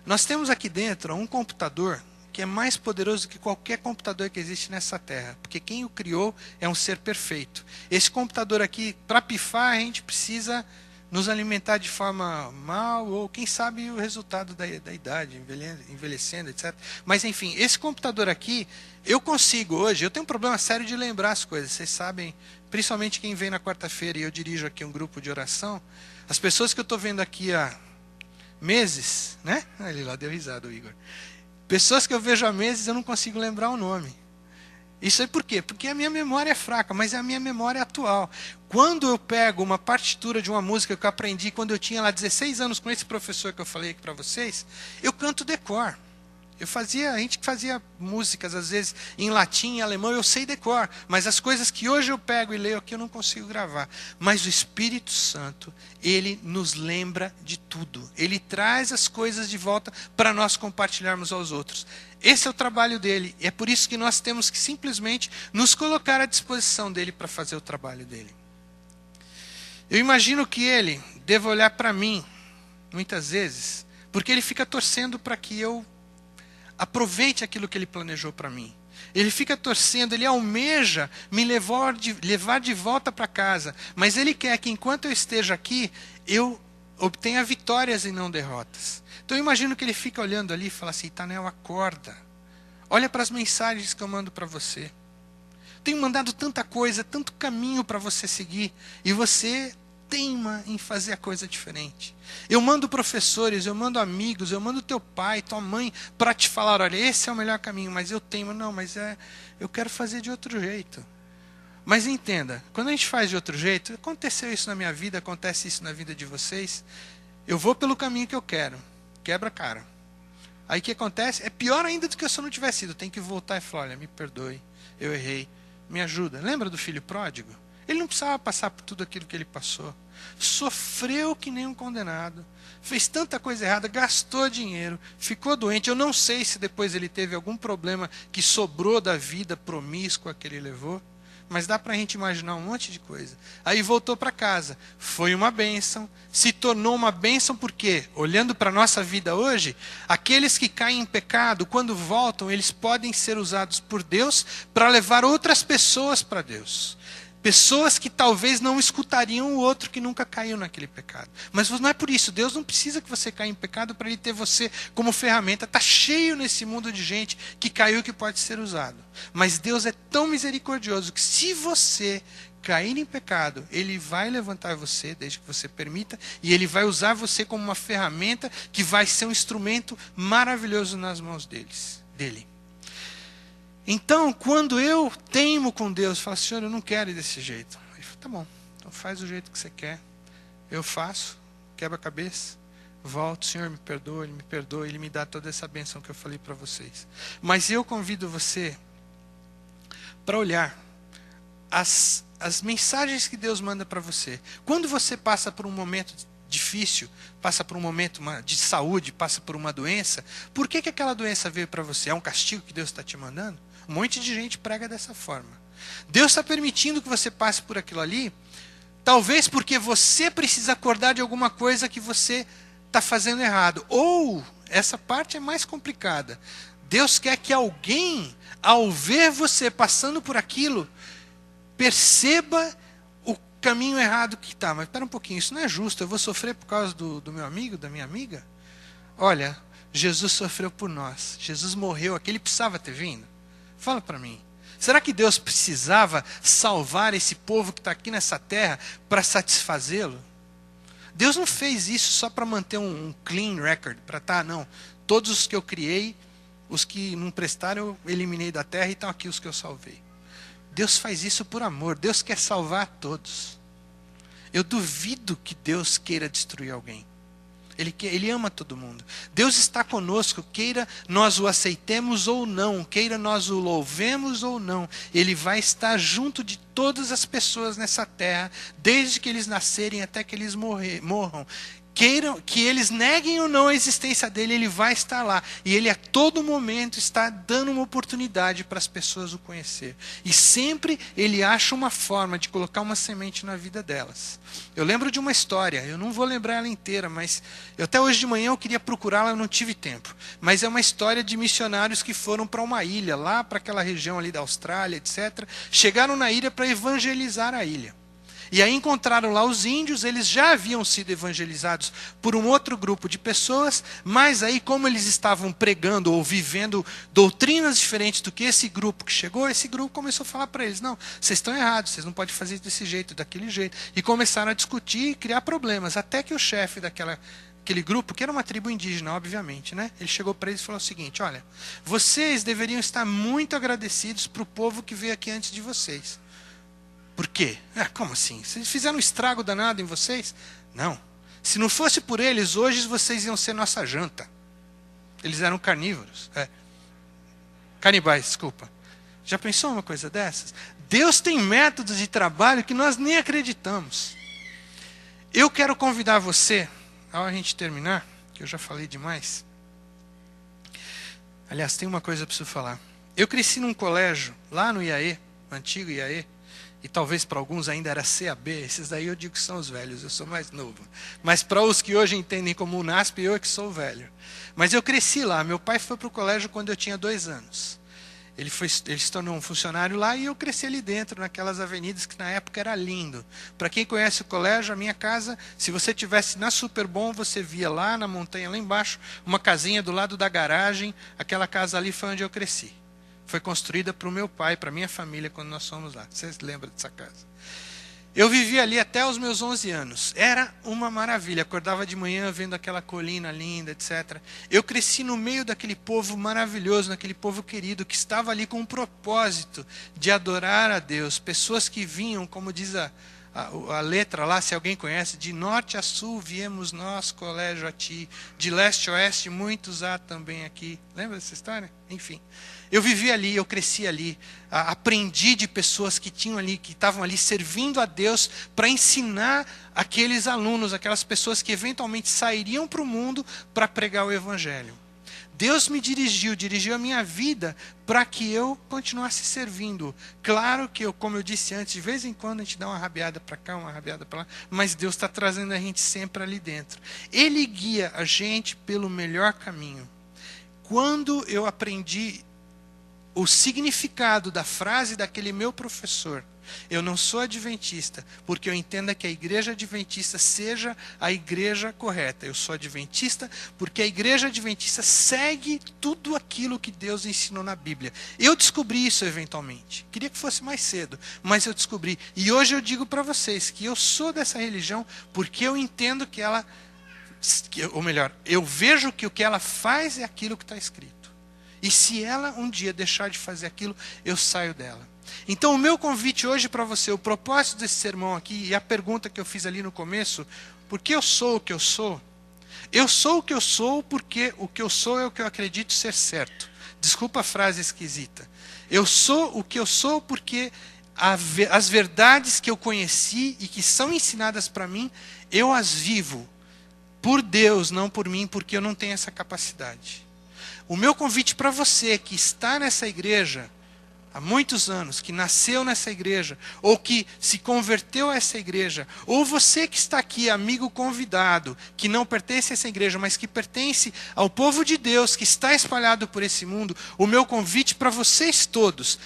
Nós temos aqui dentro um computador que é mais poderoso do que qualquer computador que existe nessa terra, porque quem o criou é um ser perfeito. Esse computador aqui, para pifar, a gente precisa nos alimentar de forma mal, ou quem sabe o resultado da idade, envelhecendo, etc. Mas enfim, esse computador aqui, eu consigo hoje, eu tenho um problema sério de lembrar as coisas, vocês sabem, principalmente quem vem na quarta-feira e eu dirijo aqui um grupo de oração, as pessoas que eu estou vendo aqui há meses, né? Ele lá deu risada, o Igor. Pessoas que eu vejo há meses, eu não consigo lembrar o nome. Isso aí por quê? Porque a minha memória é fraca, mas é a minha memória atual. Quando eu pego uma partitura de uma música que eu aprendi quando eu tinha lá 16 anos com esse professor que eu falei aqui para vocês, eu canto decor. A gente fazia músicas, às vezes, em latim, em alemão, eu sei decor, mas as coisas que hoje eu pego e leio aqui eu não consigo gravar. Mas o Espírito Santo, ele nos lembra de tudo. Ele traz as coisas de volta para nós compartilharmos aos outros. Esse é o trabalho dele. E é por isso que nós temos que simplesmente nos colocar à disposição dele para fazer o trabalho dele. Eu imagino que ele deva olhar para mim, muitas vezes, porque ele fica torcendo para que eu aproveite aquilo que ele planejou para mim. Ele fica torcendo, ele almeja me levar de volta para casa. Mas ele quer que enquanto eu esteja aqui, eu obtenha vitórias e não derrotas. Então eu imagino que ele fica olhando ali e fala assim, Itanel, acorda. Olha para as mensagens que eu mando para você. Tenho mandado tanta coisa, tanto caminho para você seguir. E você teima em fazer a coisa diferente. Eu mando professores, eu mando amigos, eu mando teu pai, tua mãe, para te falar, olha, esse é o melhor caminho, mas eu teimo, não, mas eu quero fazer de outro jeito. Mas entenda, quando a gente faz de outro jeito, aconteceu isso na minha vida, acontece isso na vida de vocês, eu vou pelo caminho que eu quero, quebra a cara. Aí o que acontece? É pior ainda do que se eu não tivesse ido, tem que voltar e falar, olha, me perdoe, eu errei, me ajuda. Lembra do filho pródigo? Ele não precisava passar por tudo aquilo que ele passou. Sofreu que nem um condenado. Fez tanta coisa errada, gastou dinheiro, ficou doente. Eu não sei se depois ele teve algum problema que sobrou da vida promíscua que ele levou. Mas dá para a gente imaginar um monte de coisa. Aí voltou para casa. Foi uma bênção. Se tornou uma bênção porque, olhando para a nossa vida hoje, aqueles que caem em pecado, quando voltam, eles podem ser usados por Deus para levar outras pessoas para Deus. Pessoas que talvez não escutariam o outro que nunca caiu naquele pecado. Mas não é por isso. Deus não precisa que você caia em pecado para ele ter você como ferramenta. Está cheio nesse mundo de gente que caiu que pode ser usado. Mas Deus é tão misericordioso que se você cair em pecado, ele vai levantar você, desde que você permita, e ele vai usar você como uma ferramenta que vai ser um instrumento maravilhoso nas mãos dele. Então, quando eu teimo com Deus, falo, Senhor, eu não quero ir desse jeito. Ele fala, tá bom, então faz do jeito que você quer. Eu faço, quebra a cabeça, volto, Senhor, me perdoa, Ele me dá toda essa bênção que eu falei para vocês. Mas eu convido você para olhar as mensagens que Deus manda para você. Quando você passa por um momento difícil, passa por um momento de saúde, passa por uma doença, por que aquela doença veio para você? É um castigo que Deus está te mandando? Um monte de gente prega dessa forma. Deus está permitindo que você passe por aquilo ali, talvez porque você precisa acordar de alguma coisa que você está fazendo errado. Ou, essa parte é mais complicada, Deus quer que alguém, ao ver você passando por aquilo, perceba o caminho errado que está. Mas espera um pouquinho, isso não é justo, eu vou sofrer por causa do meu amigo, da minha amiga? Olha, Jesus sofreu por nós, Jesus morreu aqui, ele precisava ter vindo? Fala para mim. Será que Deus precisava salvar esse povo que está aqui nessa terra para satisfazê-lo? Deus não fez isso só para manter um clean record, não. Todos os que eu criei, os que não prestaram, eu eliminei da terra e estão aqui os que eu salvei. Deus faz isso por amor, Deus quer salvar todos. Eu duvido que Deus queira destruir alguém. Ele ama todo mundo. Deus está conosco, queira nós o aceitemos ou não, queira nós o louvemos ou não. Ele vai estar junto de todas as pessoas nessa terra, desde que eles nascerem até que eles morram. Queiram que eles neguem ou não a existência dele, ele vai estar lá. E ele a todo momento está dando uma oportunidade para as pessoas o conhecer. E sempre ele acha uma forma de colocar uma semente na vida delas. Eu lembro de uma história, eu não vou lembrar ela inteira, mas até hoje de manhã eu queria procurá-la, eu não tive tempo. Mas é uma história de missionários que foram para uma ilha, lá para aquela região ali da Austrália, etc. Chegaram na ilha para evangelizar a ilha. E aí encontraram lá os índios, eles já haviam sido evangelizados por um outro grupo de pessoas, mas aí como eles estavam pregando ou vivendo doutrinas diferentes do que esse grupo que chegou, esse grupo começou a falar para eles, não, vocês estão errados, vocês não podem fazer desse jeito, daquele jeito. E começaram a discutir e criar problemas, até que o chefe daquele grupo, que era uma tribo indígena, obviamente, né? Ele chegou para eles e falou o seguinte, olha, vocês deveriam estar muito agradecidos para o povo que veio aqui antes de vocês. Por quê? Como assim? Vocês fizeram um estrago danado em vocês? Não. Se não fosse por eles, hoje vocês iam ser nossa janta. Eles eram carnívoros. Canibais, desculpa. Já pensou uma coisa dessas? Deus tem métodos de trabalho que nós nem acreditamos. Eu quero convidar você, ao a gente terminar, que eu já falei demais. Aliás, tem uma coisa que eu preciso falar. Eu cresci num colégio, lá no IAE, antigo IAE, e talvez para alguns ainda era CAB, esses daí eu digo que são os velhos, eu sou mais novo. Mas para os que hoje entendem como o NASP, eu é que sou velho. Mas eu cresci lá, meu pai foi para o colégio quando eu tinha 2 anos. Ele se tornou um funcionário lá e eu cresci ali dentro, naquelas avenidas que na época era lindo. Para quem conhece o colégio, a minha casa, se você estivesse na Superbom, você via lá na montanha, lá embaixo, uma casinha do lado da garagem, aquela casa ali foi onde eu cresci. Foi construída para o meu pai, para a minha família, quando nós fomos lá. Vocês lembram dessa casa? Eu vivi ali até os meus 11 anos. Era uma maravilha. Acordava de manhã vendo aquela colina linda, etc. Eu cresci no meio daquele povo maravilhoso, daquele povo querido, que estava ali com um propósito de adorar a Deus. Pessoas que vinham, como diz a letra lá, se alguém conhece, de norte a sul viemos nós, colégio a ti. De leste a oeste, muitos há também aqui. Lembra dessa história? Enfim. Eu vivi ali, eu cresci ali, aprendi de pessoas que tinham ali, que estavam ali servindo a Deus para ensinar aqueles alunos, aquelas pessoas que eventualmente sairiam para o mundo para pregar o Evangelho. Deus me dirigiu a minha vida para que eu continuasse servindo. Claro que eu, como eu disse antes, de vez em quando a gente dá uma rabiada para cá, uma rabiada para lá, mas Deus está trazendo a gente sempre ali dentro. Ele guia a gente pelo melhor caminho. Quando eu aprendi o significado da frase daquele meu professor, eu não sou adventista, porque eu entendo que a igreja adventista seja a igreja correta. Eu sou adventista porque a igreja adventista segue tudo aquilo que Deus ensinou na Bíblia. Eu descobri isso eventualmente. Queria que fosse mais cedo, mas eu descobri. E hoje eu digo para vocês que eu sou dessa religião porque eu entendo que ela, ou melhor, eu vejo que o que ela faz é aquilo que está escrito. E se ela um dia deixar de fazer aquilo, eu saio dela. Então o meu convite hoje para você, o propósito desse sermão aqui, e a pergunta que eu fiz ali no começo, por que eu sou o que eu sou? Eu sou o que eu sou porque o que eu sou é o que eu acredito ser certo. Desculpa a frase esquisita. Eu sou o que eu sou porque as verdades que eu conheci e que são ensinadas para mim, eu as vivo por Deus, não por mim, porque eu não tenho essa capacidade. O meu convite para você que está nessa igreja há muitos anos, que nasceu nessa igreja, ou que se converteu a essa igreja, ou você que está aqui, amigo convidado, que não pertence a essa igreja, mas que pertence ao povo de Deus, que está espalhado por esse mundo, o meu convite para vocês todos: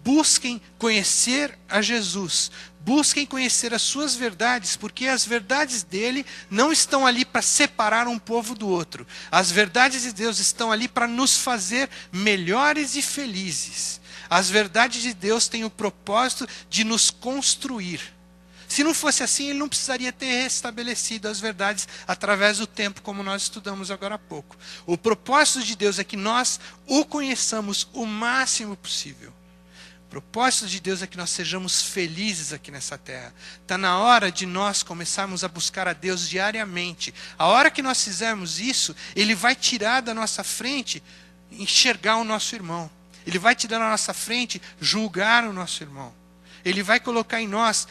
busquem conhecer a Jesus, busquem conhecer as suas verdades, porque as verdades dele não estão ali para separar um povo do outro. As verdades de Deus estão ali para nos fazer melhores e felizes. As verdades de Deus têm o propósito de nos construir. Se não fosse assim, ele não precisaria ter restabelecido as verdades através do tempo, como nós estudamos agora há pouco. O propósito de Deus é que nós o conheçamos o máximo possível. O propósito de Deus é que nós sejamos felizes aqui nessa terra. Está na hora de nós começarmos a buscar a Deus diariamente. A hora que nós fizermos isso, Ele vai tirar da nossa frente enxergar o nosso irmão. Ele vai tirar da nossa frente julgar o nosso irmão. Ele vai colocar em nós: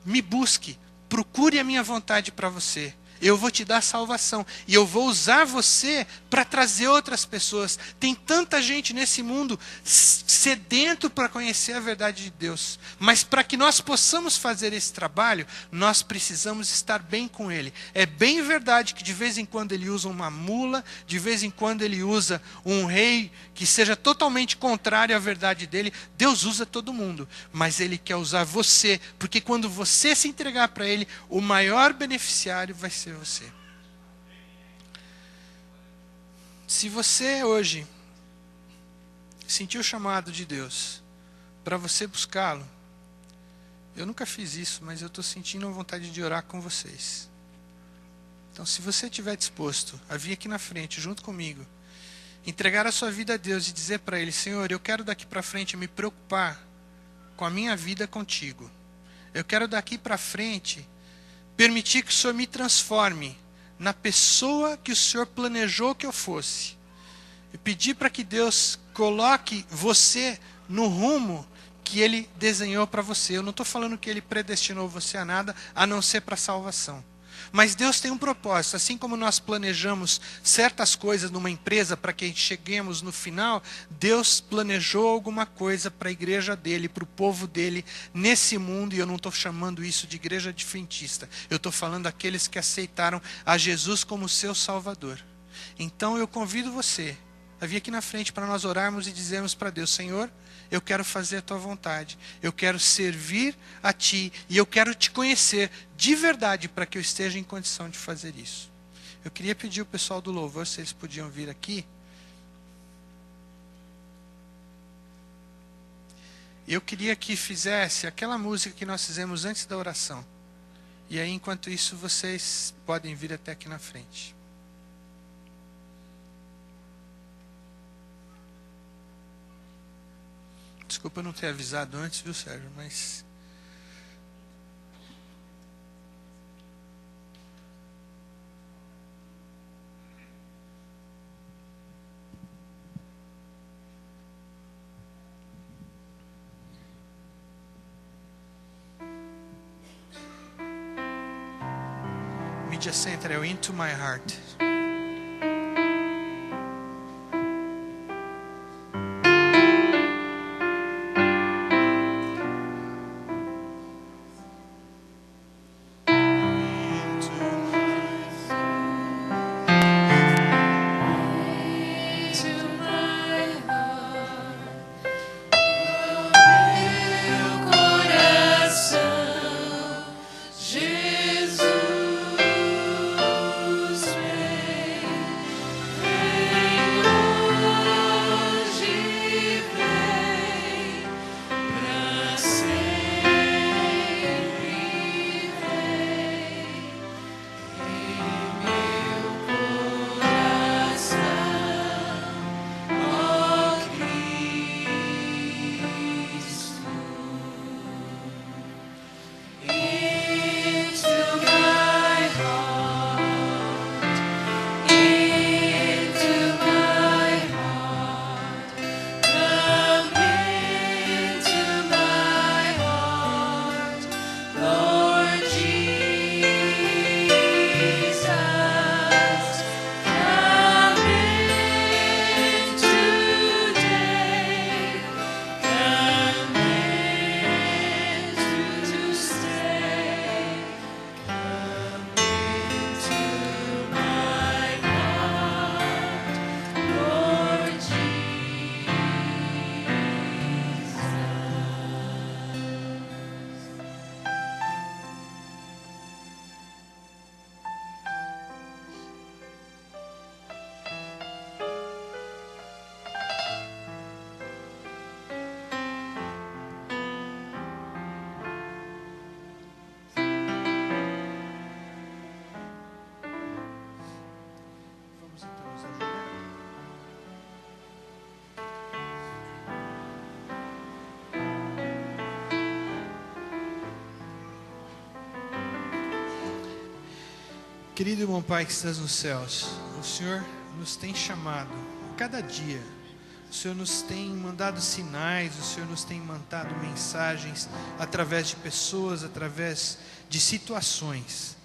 me busque, procure a minha vontade para você. Eu vou te dar salvação. E eu vou usar você para trazer outras pessoas. Tem tanta gente nesse mundo sedento para conhecer a verdade de Deus. Mas para que nós possamos fazer esse trabalho, nós precisamos estar bem com Ele. É bem verdade que de vez em quando Ele usa uma mula, de vez em quando Ele usa um rei que seja totalmente contrário à verdade dele. Deus usa todo mundo, mas Ele quer usar você, porque quando você se entregar para Ele, o maior beneficiário vai ser você. Se você hoje sentiu o chamado de Deus para você buscá-lo, eu nunca fiz isso, mas eu estou sentindo a vontade de orar com vocês. Então, se você estiver disposto a vir aqui na frente junto comigo, entregar a sua vida a Deus e dizer para Ele: Senhor, eu quero daqui para frente me preocupar com a minha vida contigo. Eu quero daqui para frente permitir que o Senhor me transforme na pessoa que o Senhor planejou que eu fosse. E pedir para que Deus coloque você no rumo que Ele desenhou para você. Eu não estou falando que Ele predestinou você a nada, a não ser para a salvação. Mas Deus tem um propósito. Assim como nós planejamos certas coisas numa empresa para que cheguemos no final, Deus planejou alguma coisa para a igreja dele, para o povo dele, nesse mundo. E eu não estou chamando isso de igreja adventista. Eu estou falando daqueles que aceitaram a Jesus como seu Salvador. Então eu convido você a vir aqui na frente para nós orarmos e dizermos para Deus: Senhor, eu quero fazer a tua vontade, eu quero servir a ti e eu quero te conhecer de verdade para que eu esteja em condição de fazer isso. Eu queria pedir ao pessoal do louvor se eles podiam vir aqui. Eu queria que fizesse aquela música que nós fizemos antes da oração. E aí, enquanto isso, vocês podem vir até aqui na frente. Desculpa não ter avisado antes, viu, Sérgio? Mas Media Center é o Into My Heart. Jesus. Querido e bom Pai que estás nos céus, o Senhor nos tem chamado cada dia. O Senhor nos tem mandado sinais, o Senhor nos tem mandado mensagens através de pessoas, através de situações.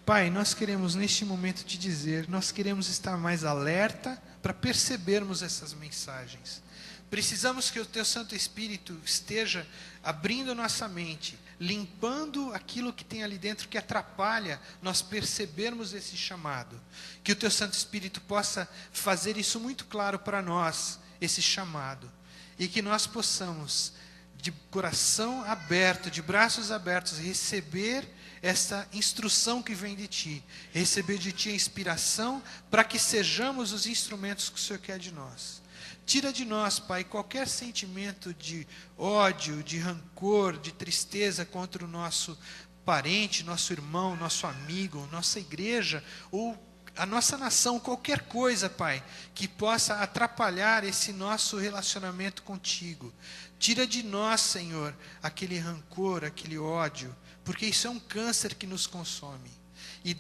Pai, nós queremos neste momento te dizer, nós queremos estar mais alerta para percebermos essas mensagens. Precisamos que o Teu Santo Espírito esteja abrindo nossa mente, limpando aquilo que tem ali dentro que atrapalha nós percebermos esse chamado. Que o Teu Santo Espírito possa fazer isso muito claro para nós, esse chamado. E que nós possamos, de coração aberto, de braços abertos, receber essa instrução que vem de Ti. Receber de Ti a inspiração para que sejamos os instrumentos que o Senhor quer de nós. Tira de nós, Pai, qualquer sentimento de ódio, de rancor, de tristeza contra o nosso parente, nosso irmão, nosso amigo, nossa igreja ou a nossa nação, qualquer coisa, Pai, que possa atrapalhar esse nosso relacionamento contigo. Tira de nós, Senhor, aquele rancor, aquele ódio, porque isso é um câncer que nos consome. E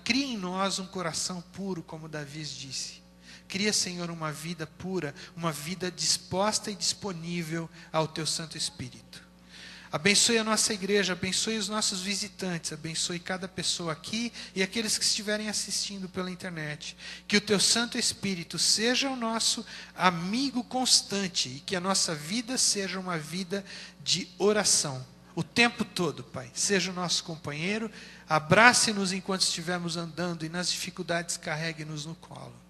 cria em nós um coração puro, como Davi disse. Cria, Senhor, uma vida pura, uma vida disposta e disponível ao Teu Santo Espírito. Abençoe a nossa igreja, abençoe os nossos visitantes, abençoe cada pessoa aqui e aqueles que estiverem assistindo pela internet. Que o Teu Santo Espírito seja o nosso amigo constante e que a nossa vida seja uma vida de oração. O tempo todo, Pai, seja o nosso companheiro, abrace-nos enquanto estivermos andando e nas dificuldades carregue-nos no colo.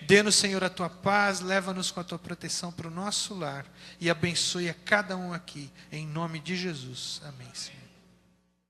Dê-nos, Senhor, a Tua paz, leva-nos com a Tua proteção para o nosso lar e abençoe a cada um aqui, em nome de Jesus. Amém, Senhor.